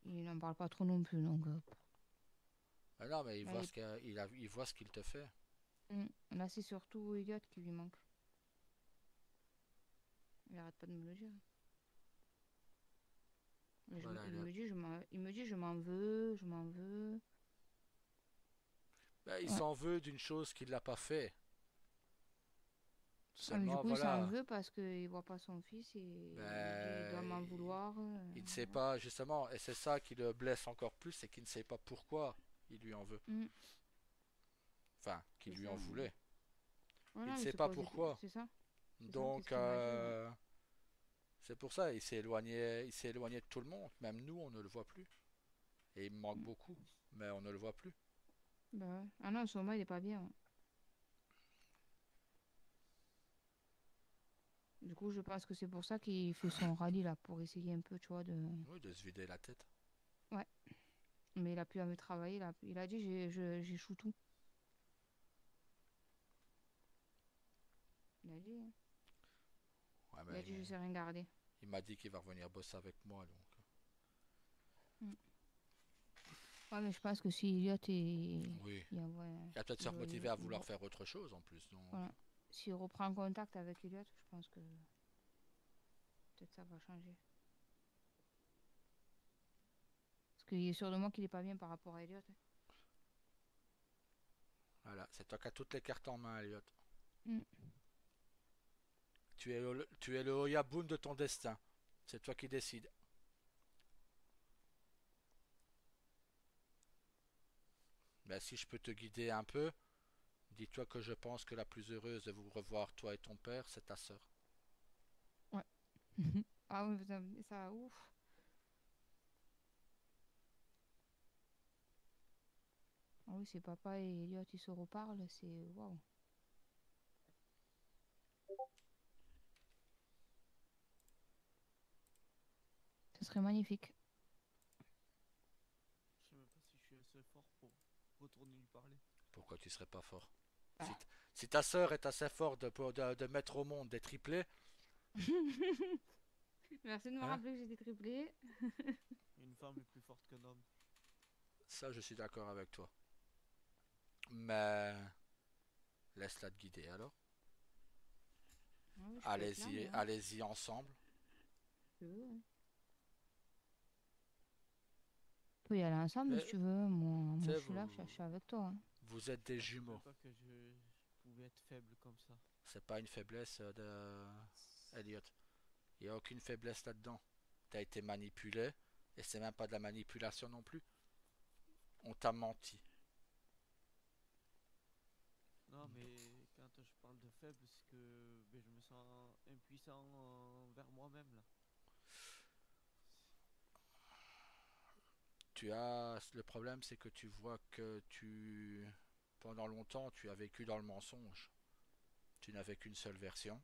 il n'en parle pas trop non plus, donc... Mais non, mais là, il voit ce qu'il te fait. là, c'est surtout Elliot qui lui manque. Il arrête pas de me le dire. Mais Voilà, il me dit, il me dit, je m'en veux, je m'en veux. ben, il Ouais. s'en veut d'une chose qu'il n'a pas fait. Ah, mais du Seulement, coup, il s'en voilà. veut parce qu'il voit pas son fils et il dit, il doit Ben, m'en vouloir. il ne sait pas, justement, et c'est ça qui le blesse encore plus, c'est qu'il ne sait pas pourquoi il lui en veut. Mm, Enfin, qu'il c'est lui ça, en hein. voulait. Il ne Voilà, il sait se pas pose pourquoi. C'est ça, c'est ce Donc, qu'il m'a dit, ouais. c'est pour ça, il s'est éloigné de tout le monde. Même nous, on ne le voit plus. Et il me manque Mm. beaucoup, mais on ne le voit plus. Bah ouais. Ah non, en ce moment, il est pas bien, ouais. Du coup, je pense que c'est pour ça qu'il fait son rallye là, pour essayer un peu, tu vois, de... Oui, de se vider la tête. Ouais, mais il a plus envie de travailler là. Il a dit, j'échoue tout. Il a dit, hein. Ouais, Il a mais dit, je sais rien garder. il m'a dit qu'il va revenir bosser avec moi, donc. Mm. Ouais, mais je pense que si Elliot Oui. ouais, Il va peut-être se remotiver à vouloir faire autre chose en plus, donc. voilà. S'il reprend contact avec Elliot, je pense que peut-être ça va changer. Parce qu'il est sûr de moi qu'il est pas bien par rapport à Elliot, hein. Voilà, c'est toi qui as toutes les cartes en main, Elliot. Mm. Tu es le Oyabun de ton destin. C'est toi qui décides. Mais si je peux te guider un peu, dis-toi que je pense que la plus heureuse de vous revoir, toi et ton père, c'est ta sœur. Ouais. Ah oui, ça, ouf. Ah oui, c'est papa et Elliot, ils se reparlent, c'est waouh. Ce serait magnifique. Je sais même pas si je suis assez fort pour retourner lui parler. Pourquoi tu serais pas fort? Bah. Si, si ta sœur est assez forte de mettre au monde des triplés, Merci de me hein, rappeler que j'étais triplée. Une femme est plus forte qu'un homme. ça je suis d'accord avec toi. Mais laisse-la te guider alors. Ah oui, je peux être là, Allez-y, moi, hein. allez-y ensemble. Si tu veux, hein. On peut y aller ensemble si Mais, tu veux. tu Moi sais, je suis là, je suis avec toi, hein. vous êtes Je des pensais même jumeaux. pas que je pouvais être faible comme ça. C'est pas une faiblesse de Elliot. Il n'y a aucune faiblesse là-dedans. T'as été manipulé, et c'est même pas de la manipulation non plus. On t'a menti. Non, mais quand quand je parle de faible, c'est que ben, je me sens impuissant envers moi-même là. Le problème, c'est que tu vois que pendant longtemps, tu as vécu dans le mensonge. Tu n'avais qu'une seule version.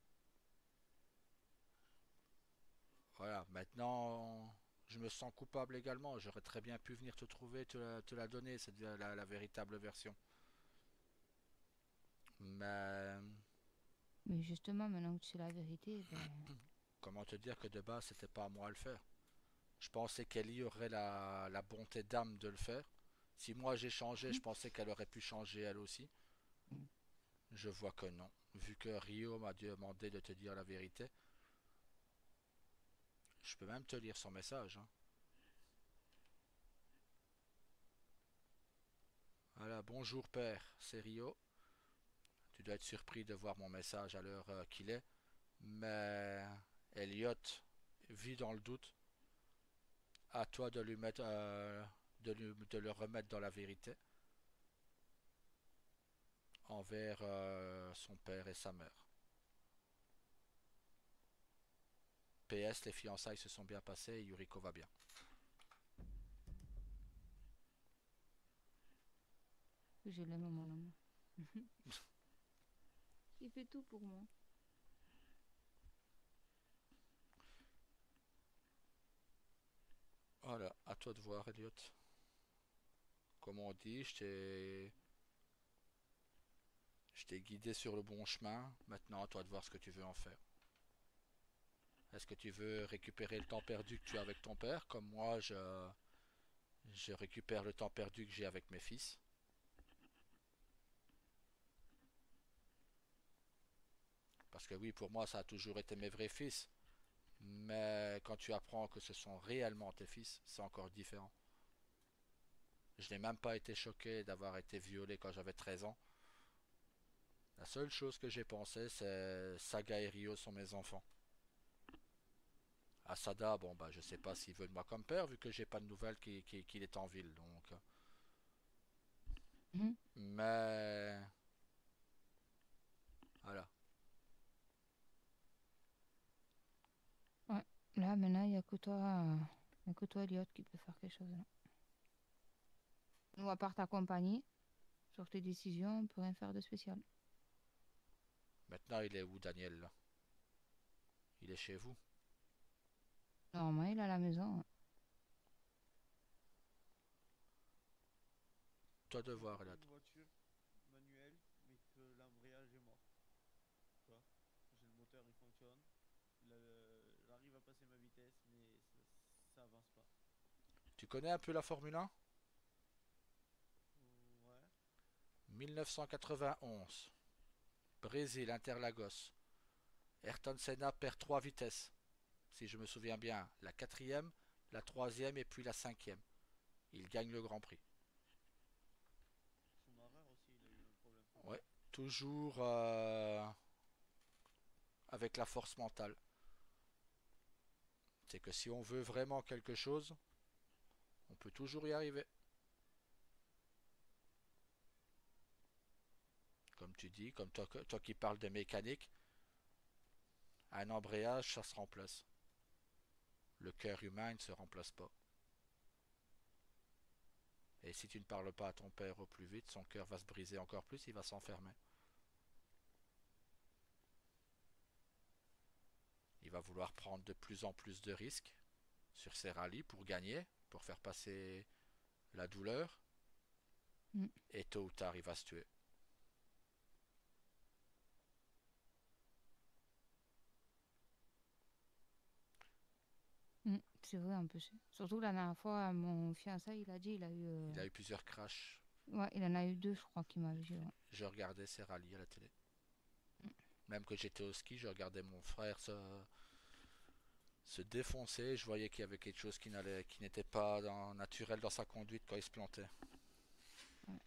Voilà, maintenant, je me sens coupable également. J'aurais très bien pu venir te trouver, te la donner, c'est la véritable version. Mais Mais justement, maintenant que tu sais la vérité, ben, comment te dire que de base, c'était pas à moi à le faire. Je pensais qu'Ellie aurait la bonté d'âme de le faire. Si moi j'ai changé, je pensais qu'elle aurait pu changer elle aussi. Je vois que non. Vu que Rio m'a demandé de te dire la vérité, je peux même te lire son message, hein. Voilà, bonjour père, c'est Rio. Tu dois être surpris de voir mon message à l'heure qu'il est, mais Elliot vit dans le doute. À toi de lui mettre, de le remettre dans la vérité envers son père et sa mère. PS, les fiançailles se sont bien passées et Yuriko va bien. je l'aime, mon homme. Il fait tout pour moi. Voilà, à toi de voir, Elliot. Comme on dit, je t'ai guidé sur le bon chemin. Maintenant, à toi de voir ce que tu veux en faire. Est-ce que tu veux récupérer le temps perdu que tu as avec ton père, comme moi, je récupère le temps perdu que j'ai avec mes fils? Parce que oui, pour moi, ça a toujours été mes vrais fils. Mais quand tu apprends que ce sont réellement tes fils, c'est encore différent. Je n'ai même pas été choqué d'avoir été violé quand j'avais 13 ans. La seule chose que j'ai pensé, c'est Saga et Ryo sont mes enfants. Asada, bon bah je sais pas s'il veut de moi comme père vu que j'ai pas de nouvelles qu'il est en ville donc. Mhm. Mais voilà. Ouais. Là, maintenant, il n'y a que toi, y a que toi, Elliot, qui peut faire quelque chose là. Nous, à part ta compagnie, sur tes décisions, on peut rien faire de spécial. Maintenant il est où Daniel là? Il est chez vous? Normalement, il est à la maison. Toi de J'ai voir repris là. une voiture manuelle, mais que l'embrayage est mort. Tu vois, j'ai le moteur, il fonctionne. J'arrive à passer ma vitesse, mais ça avance pas. Tu connais un peu la Formule 1? Ouais. 1991. Brésil, Interlagos. Ayrton Senna perd 3 vitesses. Si je me souviens bien, la quatrième, la troisième et puis la cinquième. Il gagne le Grand Prix. Schumacher aussi, il a eu un problème Ouais, pareil. toujours avec la force mentale. C'est que si on veut vraiment quelque chose, on peut toujours y arriver. Comme tu dis, comme toi qui parles de mécanique, un embrayage, ça se remplace. Le cœur humain ne se remplace pas. Et si tu ne parles pas à ton père au plus vite, son cœur va se briser encore plus, il va s'enfermer. Il va vouloir prendre de plus en plus de risques sur ses rallyes pour gagner, pour faire passer la douleur, Mm. et tôt ou tard il va se tuer. Mm. C'est vrai, en plus. Surtout la dernière fois, mon fiancé, il a dit, il a eu. Il a eu plusieurs crashs. Ouais, il en a eu deux, je crois, qu'il m'avait dit. Ouais. Je regardais ses rallyes à la télé. Même que j'étais au ski, je regardais mon frère se défoncer. Je voyais qu'il y avait quelque chose qui n'était pas naturel dans sa conduite quand il se plantait. Ouais.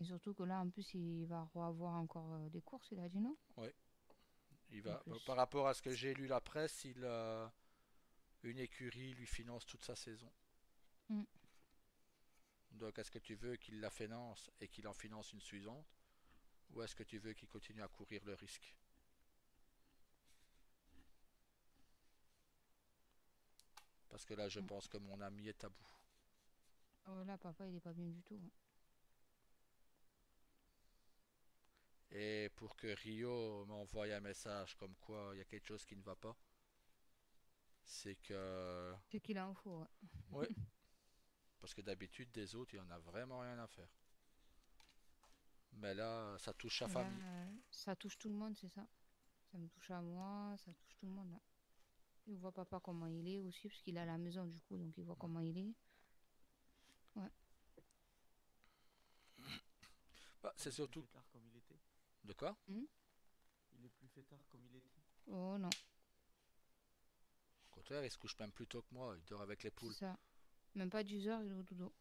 Et surtout que là, en plus, il va revoir encore des courses, il a dit non? Oui, il En va. Par plus. rapport à ce que j'ai lu la presse, une écurie lui finance toute sa saison. Mm. Donc est-ce que tu veux qu'il la finance et qu'il en finance une suivante? Ou est-ce que tu veux qu'il continue à courir le risque? Parce que là, je Mm. pense que mon ami est à bout. Oh là, papa, il est pas bien du tout, hein. Et pour que Rio m'envoie un message comme quoi il y a quelque chose qui ne va pas, c'est que... C'est qu'il en faut, ouais. Oui, parce que d'habitude, des autres, il en a vraiment rien à faire. Mais là, ça touche sa Mais là, famille. ça touche tout le monde, c'est ça. Ça me touche à moi, ça touche tout le monde, là. Il voit papa comment il est aussi, parce qu'il est à la maison du coup, donc il voit comment il est. Ouais. Bah, Il c'est est plus surtout... fêtard comme il était. De quoi? Hmm. Il est plus fêtard comme il était. Oh non, Au contraire, il se couche même plus tôt que moi. Il dort avec les c'est poules. ça. Même pas 10 heures, il est au dodo.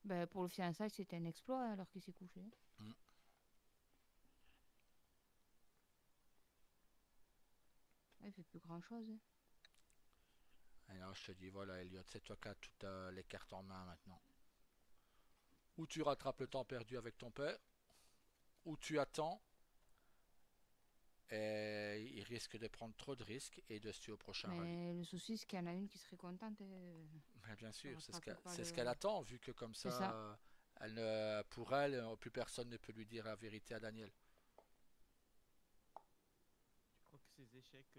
Ben, pour le fiançailles, c'était un exploit hein, alors qu'il s'est couché. Mm. Il fait plus grand chose, hein. Et là, je te dis, voilà, Elliot, c'est toi qui as toutes les cartes en main maintenant. Ou tu rattrapes le temps perdu avec ton père, ou tu attends, et il risque de prendre trop de risques et de se tuer au prochain rallye. Mais le souci, c'est qu'il y en a une qui serait contente Mais bien de sûr, rattraper pas c'est ce le. qu'elle attend, vu que comme ça, C'est ça. pour elle, plus personne ne peut lui dire la vérité à Daniel. Tu crois que ces échecs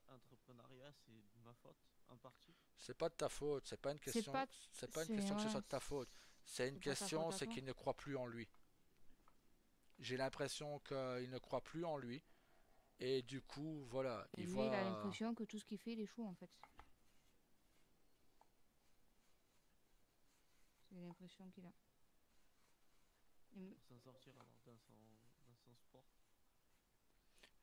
entrepreneuriat, c'est de ma faute, en partie? C'est pas de ta faute, C'est pas. c'est pas une C'est question que ce ouais, soit de ta faute. C'est une c'est pas ta faute question, à c'est toi. qu'il ne croit plus en lui. J'ai l'impression qu'il ne croit plus en lui. Et du coup, voilà, Et il lui, il a voit. l'impression que tout ce qu'il fait, il échoue en fait. C'est l'impression qu'il a. Et Pour s'en sortir alors dans son sport.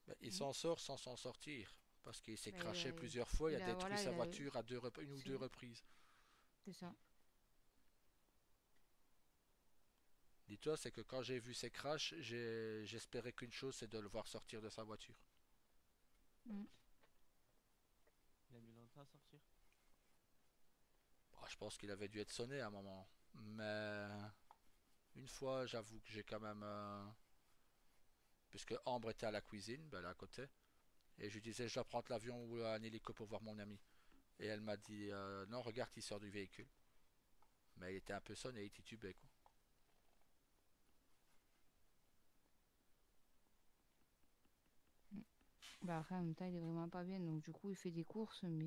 Ben, il Mhm. s'en sort sans s'en sortir. Parce qu'il s'est Mais, craché plusieurs fois, il a détruit voilà, sa voiture à une ou deux c'est reprises. c'est ça. Dis-toi, c'est que quand j'ai vu ses crashs, j'espérais qu'une chose, c'est de le voir sortir de sa voiture. Mm. Il a mis longtemps à sortir. Bon, je pense qu'il avait dû être sonné à un moment. Mais une fois, j'avoue que j'ai quand même... puisque Ambre était à la cuisine, ben, là à côté, et je lui disais, je dois prendre l'avion ou un hélico pour voir mon ami. Et elle m'a dit, non, regarde, il sort du véhicule. Mais il était un peu sonné, il titubait, quoi. Mm. Bah après, en même temps, il est vraiment pas bien. Donc, du coup, il fait des courses, mais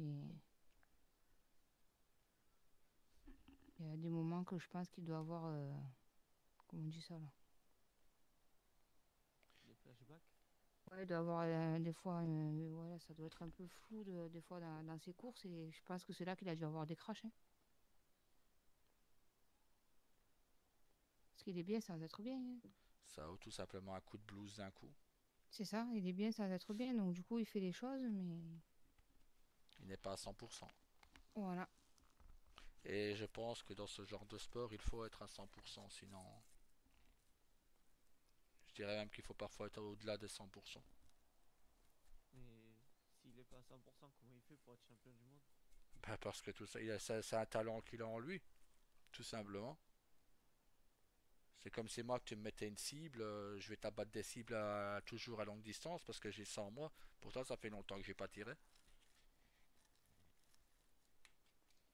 il y a des moments que je pense qu'il doit avoir. Comment on dit ça là? Des flashbacks. Ouais, il doit avoir des fois. Voilà, ça doit être un peu flou des fois dans ses courses. Et je pense que c'est là qu'il a dû avoir des crashs, hein. Parce qu'il est bien sans être bien, hein. Ça ou tout simplement un coup de blues d'un coup. C'est ça, il est bien sans être bien. Donc, du coup, il fait les choses, mais. Il n'est pas à 100%. Voilà. Et je pense que dans ce genre de sport, il faut être à 100%, sinon je dirais même qu'il faut parfois être au-delà des 100%. Mais s'il est pas à 100%, comment il fait pour être champion du monde? Ben, parce que tout ça, c'est un talent qu'il a en lui, tout simplement. C'est comme si moi que tu me mettais une cible, je vais t'abattre des cibles toujours à longue distance parce que j'ai ça en moi. Pourtant, ça fait longtemps que j'ai pas tiré.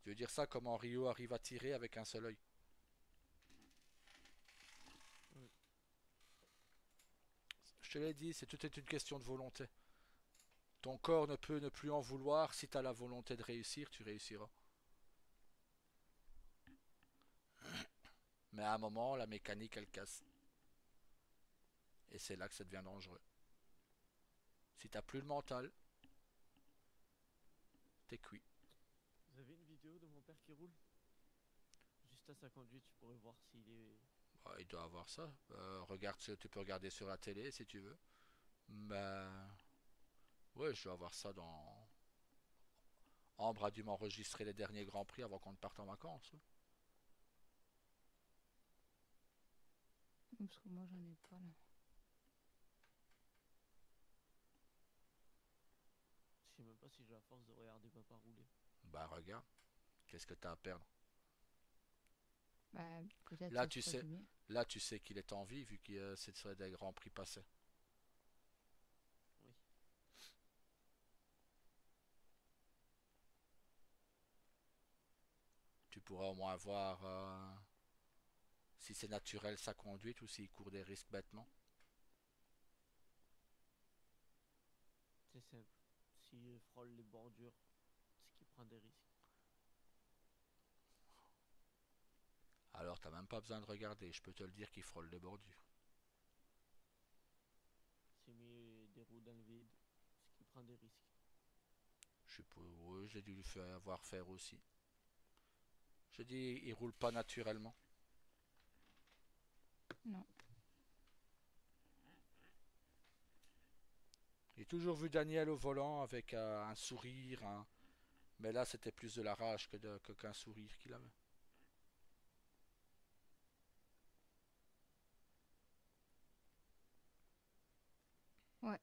Tu veux dire ça, comment Rio arrive à tirer avec un seul œil? Oui. Je te l'ai dit, c'est tout est une question de volonté. Ton corps ne peut ne plus en vouloir. Si tu as la volonté de réussir, tu réussiras. Mais à un moment, la mécanique, elle casse. Et c'est là que ça devient dangereux. Si t'as plus le mental, t'es cuit. Vous avez une vidéo de mon père qui roule? Juste à sa conduite, je pourrais voir s'il est. Bah, il doit avoir ça. Regarde, tu peux regarder sur la télé si tu veux. Mais ouais, je dois avoir ça dans. Ambre a dû m'enregistrer les derniers grands prix avant qu'on ne parte en vacances. Parce que moi, j'en ai pas là. Je sais même pas si j'ai la force de regarder papa rouler. Bah regarde, qu'est-ce que t'as à perdre? Bah, peut-être Là, ça tu ferait du sais, bien. là, tu sais qu'il est en vie vu que c'est sur des grands prix passés. Oui. Tu pourras au moins voir si c'est naturel sa conduite ou s'il court des risques bêtement. C'est simple. S'il frôle les bordures, c'est qu'il prend des risques. Alors, t'as même pas besoin de regarder. Je peux te le dire qu'il frôle les bordures. S'il met des roues dans le vide, c'est qu'il prend des risques. Je peux, ouais, j'ai dû le faire, avoir faire aussi. Je dis, il roule pas naturellement. Non. J'ai toujours vu Daniel au volant avec un sourire, mais là c'était plus de la rage qu'un sourire qu'il avait. Ouais.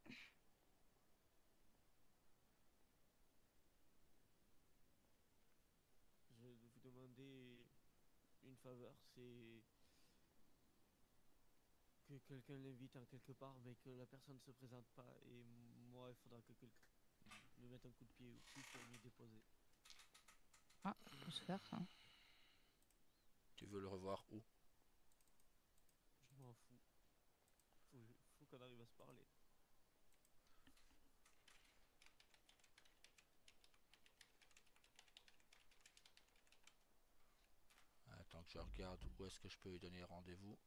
Je vais vous demander une faveur, c'est que quelqu'un l'invite en quelque part, mais que la personne ne se présente pas. Et moi, il faudra que quelqu'un lui mette un coup de pied au cul pour lui déposer. Ah, ça peut se faire ça. Tu veux le revoir où? Je m'en fous. Faut qu'on arrive à se parler. Attends que je regarde où est-ce que je peux lui donner rendez-vous.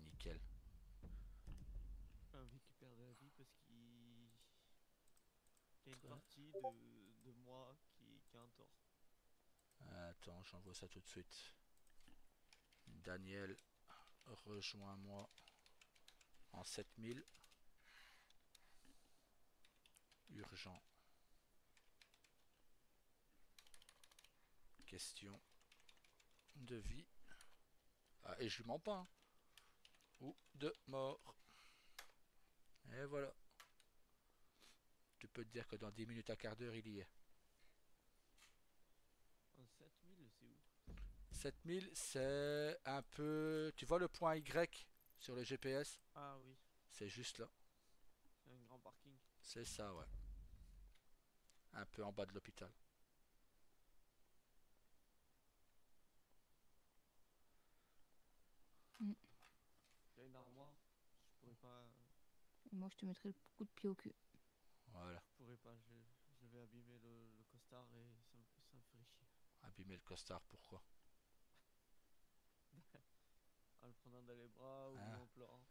Nickel. Envie qu'il perde la vie parce qu'il y a une Toi. partie de moi qui est en tort. Attends, j'envoie ça tout de suite. Daniel, rejoins-moi en 7000. Urgent. Question de vie. Ah, et je lui mens pas, hein. Ou de mort. Et voilà. Tu peux te dire que dans 10 minutes à quart d'heure, il y est. En 7000, c'est où? 7000, c'est un peu... Tu vois le point Y sur le GPS? Ah oui, C'est juste là. c'est un grand parking. C'est ça, ouais. Un peu en bas de l'hôpital. Mm. Il y a une armoire. Je pourrais pas. Et moi, je te mettrai le coup de pied au cul. Voilà. Je pourrais pas. Je vais abîmer le costard et ça me ferait chier. Abîmer le costard, pourquoi? En le prenant dans les bras ou Hein? en pleurant.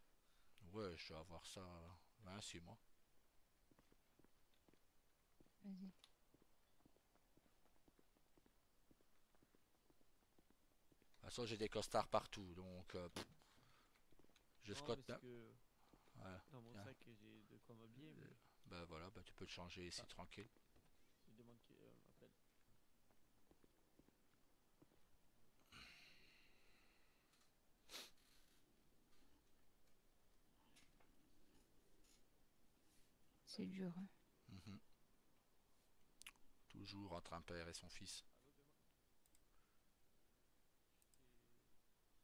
Ouais, je dois avoir ça 6 mois. Vas-y. De toute façon, j'ai des costards partout, donc je Non, scotte parce même. que Voilà. dans mon Tiens. sac j'ai de quoi m'habiller, mais Bah voilà, bah tu peux te changer ici ah, tranquille. je demande qui m'appelle. C'est dur, hein. Mhm. Toujours entre un père et son fils. Allô, demain?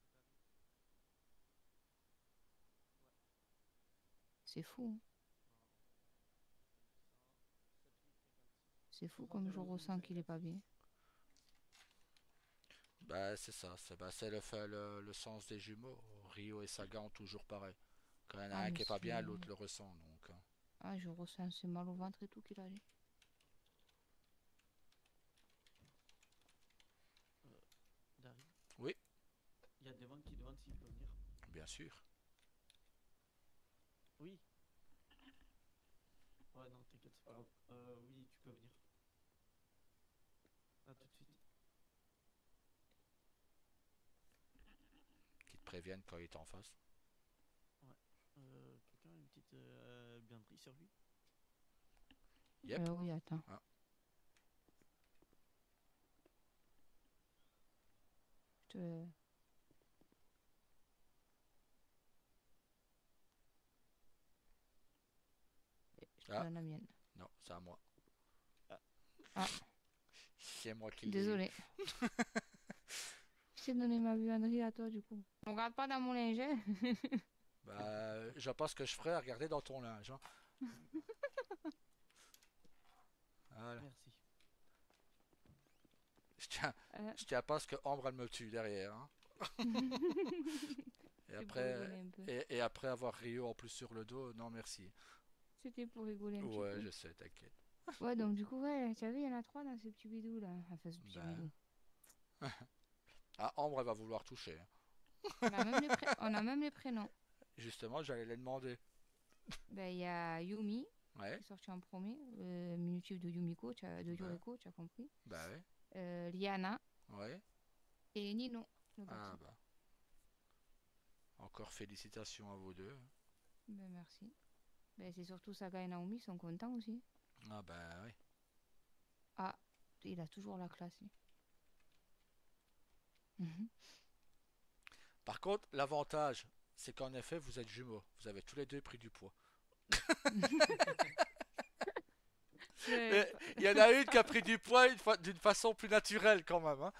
C'est Paris? Ouais. C'est fou, hein. Non, 7856. C'est fou comme je ressens qu'il est pas bien. Bah c'est ça, c'est le sens des jumeaux. Rio et Saga ont toujours pareil. Quand il y en a Ah, un mais qui est pas bien, c'est... l'autre le ressent. Donc, Ah, je ressens ce mal au ventre et tout qu'il a dit. Euh, Dari, oui, il y a des gens qui demandent s'il peut venir. bien sûr. Oui. Ouais, non, t'inquiète, c'est pas grave. Oui, tu peux venir. À tout de suite. Qui te préviennent quand il est en face. Ouais. Quelqu'un a une petite bienderie sur lui? Yep. Oui, attends. Ah, Je te... je te ah, donne la mienne. Non, c'est à moi. Ah, Ah, C'est moi qui l'ai eu. désolé. Je t'ai donné ma buanderie à toi, du coup. On regarde pas dans mon linge, hein. Bah, je sais pas ce que je ferais à regarder dans ton linge, hein. Voilà. merci. Je tiens, Euh, je tiens pas à ce que Ambre elle me tue derrière, hein. Et C'était pour après, rigoler un peu. et après avoir Rio en plus sur le dos, non merci. C'était pour rigoler un petit Ouais, peu. je sais, t'inquiète. Ouais, donc du coup, ouais, tu as vu, il y en a trois dans ce petit bidou là. Enfin, ce petit Ben, bidou. ah, Ambre elle va vouloir toucher, hein. On a même les prénoms. Justement, j'allais les demander. Ben, il y a Yumi, qui Ouais, est sorti en premier, le diminutif de Yumiko, de bah, Yuriko, tu as compris. bah ouais, Liana ouais. et Nino, le Ah garçon. bah, encore félicitations à vous deux. Ben, merci. Ben, c'est surtout Saga et Naomi sont contents aussi. Ah bah oui. Ah, il a toujours la classe, lui. Mhm. Par contre, l'avantage, c'est qu'en effet, vous êtes jumeaux. Vous avez tous les deux pris du poids. C'est Mais pas- il y en a une qui a pris du poids d'une façon plus naturelle quand même, hein.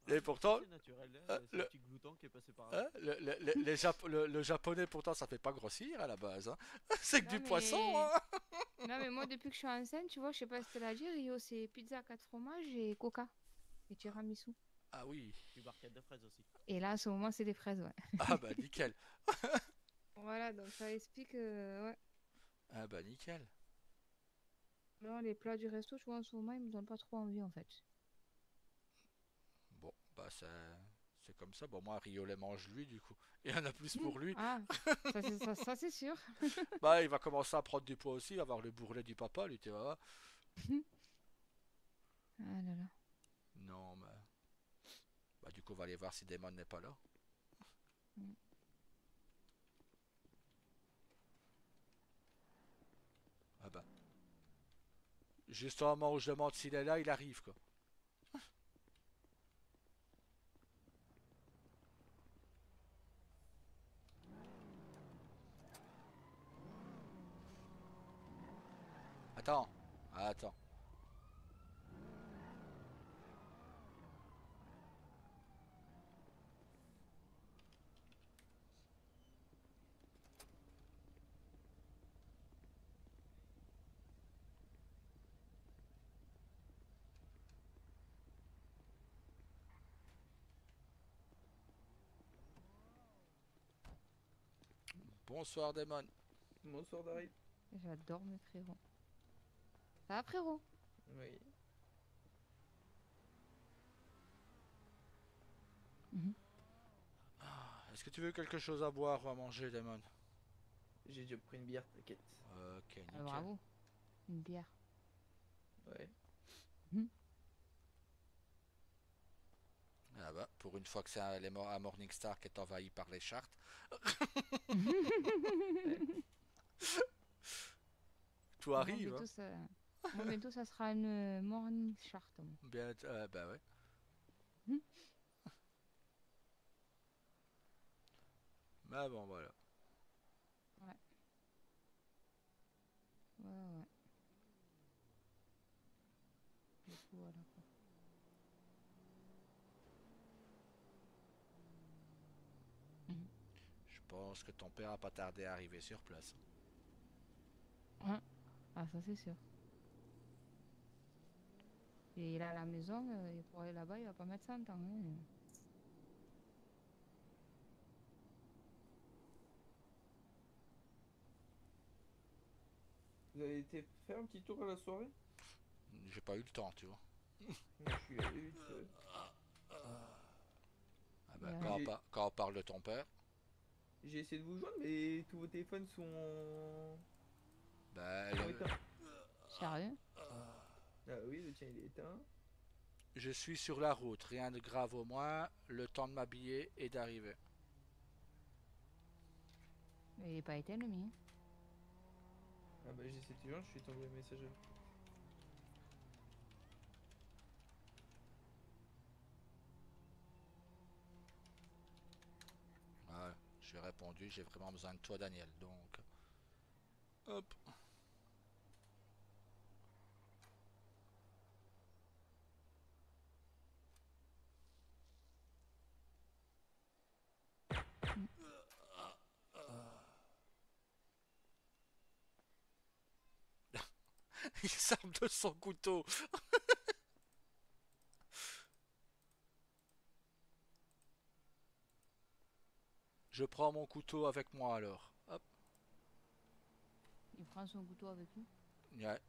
Ah, Et c'est pourtant, assez naturel, hein. C'est le le, petit glouton qui est passé par là. le japonais pourtant ça fait pas grossir à la base, hein. C'est que Non du poisson, mais... hein. non mais moi depuis que je suis enceinte, tu vois, je sais pas si tu l'as dit, Rio, c'est pizza 4 fromages et coca et tiramisu. Ah oui. Puis barquette de fraises aussi. Et là, à ce moment, c'est des fraises, ouais. Ah bah nickel. Voilà, donc ça explique, ouais. Ah bah nickel. Non, les plats du resto, tu vois, en ce moment, ils me donnent pas trop envie, en fait. Bon, bah c'est comme ça. Bon, moi, Rio les mange lui, du coup. Il y en a plus pour lui. Ah, ça, c'est sûr. Bah, il va commencer à prendre du poids aussi, avoir le bourrelet du papa, lui, tu vois. Ah là là. Non, mais. Bah, du coup, on va aller voir si Damon n'est pas là. Mm. Ah bah. Juste au moment où je demande s'il est là, il arrive, quoi. Attends. Attends. Bonsoir, Damon. Bonsoir Dari. J'adore mes frérots. Ça va, frérot? Oui. Mhm. Est-ce que tu veux quelque chose à boire ou à manger, Damon? J'ai déjà pris une bière, t'inquiète. Ok, Ah, nickel. bravo. Une bière. Ouais. Mhm. Ah bah, pour une fois que c'est à Morningstar qui est envahi par les chartes. Ouais. Tout Moi, arrive, hein. bientôt, ça sera une morning chart, moi. Bien, bah ouais. Mhm. Mais bon, voilà. Ouais, ouais, ouais. Du coup, voilà, quoi. Mhm. Je pense que ton père a pas tardé à arriver sur place. Ouais. Ah, ça, c'est sûr. Et il est à la maison, et pour aller là-bas, il va pas mettre 100 ans, hein. Vous avez été faire un petit tour à la soirée? J'ai pas eu le temps, tu vois. Moi je suis allé vite fait. Ah bah, Et alors? quand on parle de ton père, J'ai essayé de vous joindre, mais tous vos téléphones sont bah, en éteint. Sérieux? Ah oui, le tien il est éteint. je suis sur la route, rien de grave au moins, le temps de m'habiller et d'arriver. Mais il est pas éteint, le mien. Ah bah j'ai essayé de te joindre, je suis tombé messagerie. Ouais, j'ai répondu, j'ai vraiment besoin de toi, Daniel, donc. Hop. Il s'arme de son couteau. Je prends mon couteau avec moi alors. Hop. Il prend son couteau avec lui. Ouais.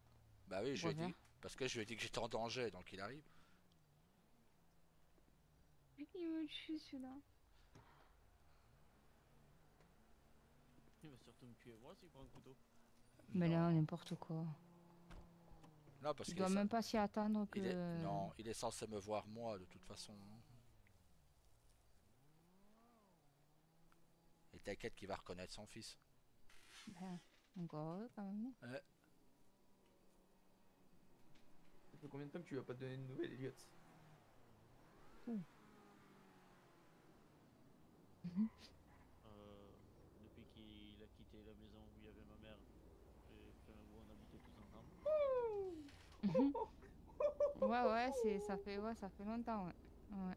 Bah oui, je lui Pour ai dit. faire. Parce que je lui ai dit que j'étais en danger, donc il arrive. Il me tue celui-là. Il va surtout me tuer moi s'il prend un couteau. Mais là, Non. n'importe quoi. Non, parce Il qu'il est, doit même pas s'y attendre il est... que. Non, il est censé me voir moi de toute façon. Et t'inquiète qu'il va reconnaître son fils. Ben, encore heureux quand même. Ouais. Ça fait combien de temps que tu lui as pas donné de nouvelles, Elliot? Depuis qu'il a quitté la maison où il y avait ma mère, où on habitait tous ensemble. Mhm. Ouais, ça fait longtemps, ouais. Ouais.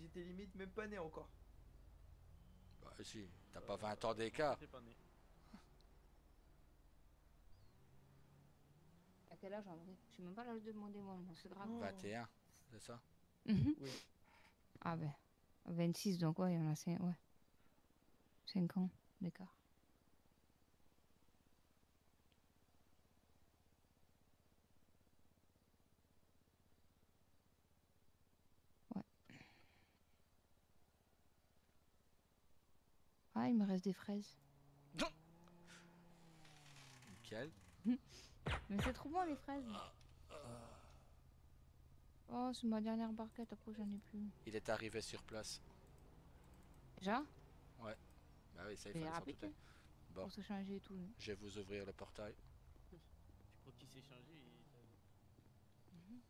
J'étais limite même pas né encore. Bah si, t'as pas 20 ans d'écart. T'es pas né. À quel âge, en vrai? Je sais même pas l'âge de demander, moi, mais c'est grave. Oh. 21, c'est ça? Mhm. Oui. Ah ben, 26, donc ouais, il y en a 5, ouais. 5 ans d'écart. Ouais. Ah, il me reste des fraises. Nickel. Mais c'est trop bon, les fraises. Oh, c'est ma dernière barquette, après j'en ai plus. Il est arrivé sur place. Déjà? Ouais. Bah oui, ça il Il est fallait s'en rapide, douter. hein, Bon, pour se changer et tout. Lui. je vais vous ouvrir le portail. Tu crois qu'il s'est changé Mhm.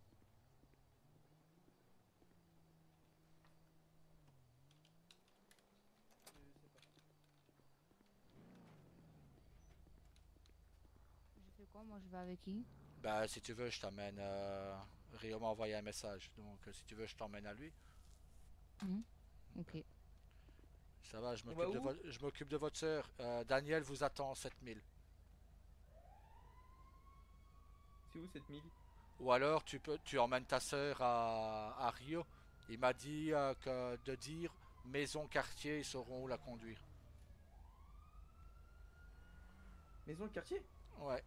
J'ai fait quoi? Moi, je vais avec qui? Bah si tu veux, je t'emmène. Rio m'a envoyé un message. Donc si tu veux, je t'emmène à lui. Mhm. Ok. Ça va, On va où? je m'occupe de votre sœur. Daniel vous attend 7000. C'est où cette mille? Ou alors tu emmènes ta sœur à Rio. Il m'a dit de dire maison quartier, ils sauront où la conduire. Maison de quartier? Ouais,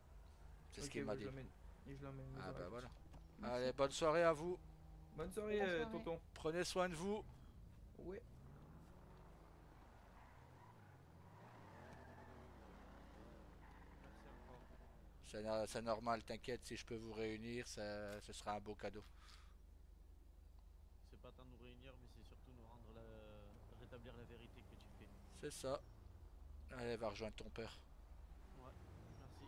c'est ce Ok, qu'il m'a bah je dit. l'emmène. Et je l'emmène Ah maison de bah voilà. quartier. Merci. Allez, bonne soirée à vous. Bonne soirée, Bonne soirée. tonton. Prenez soin de vous. Ouais. Merci encore. C'est normal, t'inquiète, si je peux vous réunir, ce sera un beau cadeau. C'est pas tant nous réunir, mais c'est surtout nous rendre rétablir la vérité que tu fais. C'est ça. Allez, va rejoindre ton père. Ouais, merci.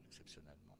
Exceptionnellement.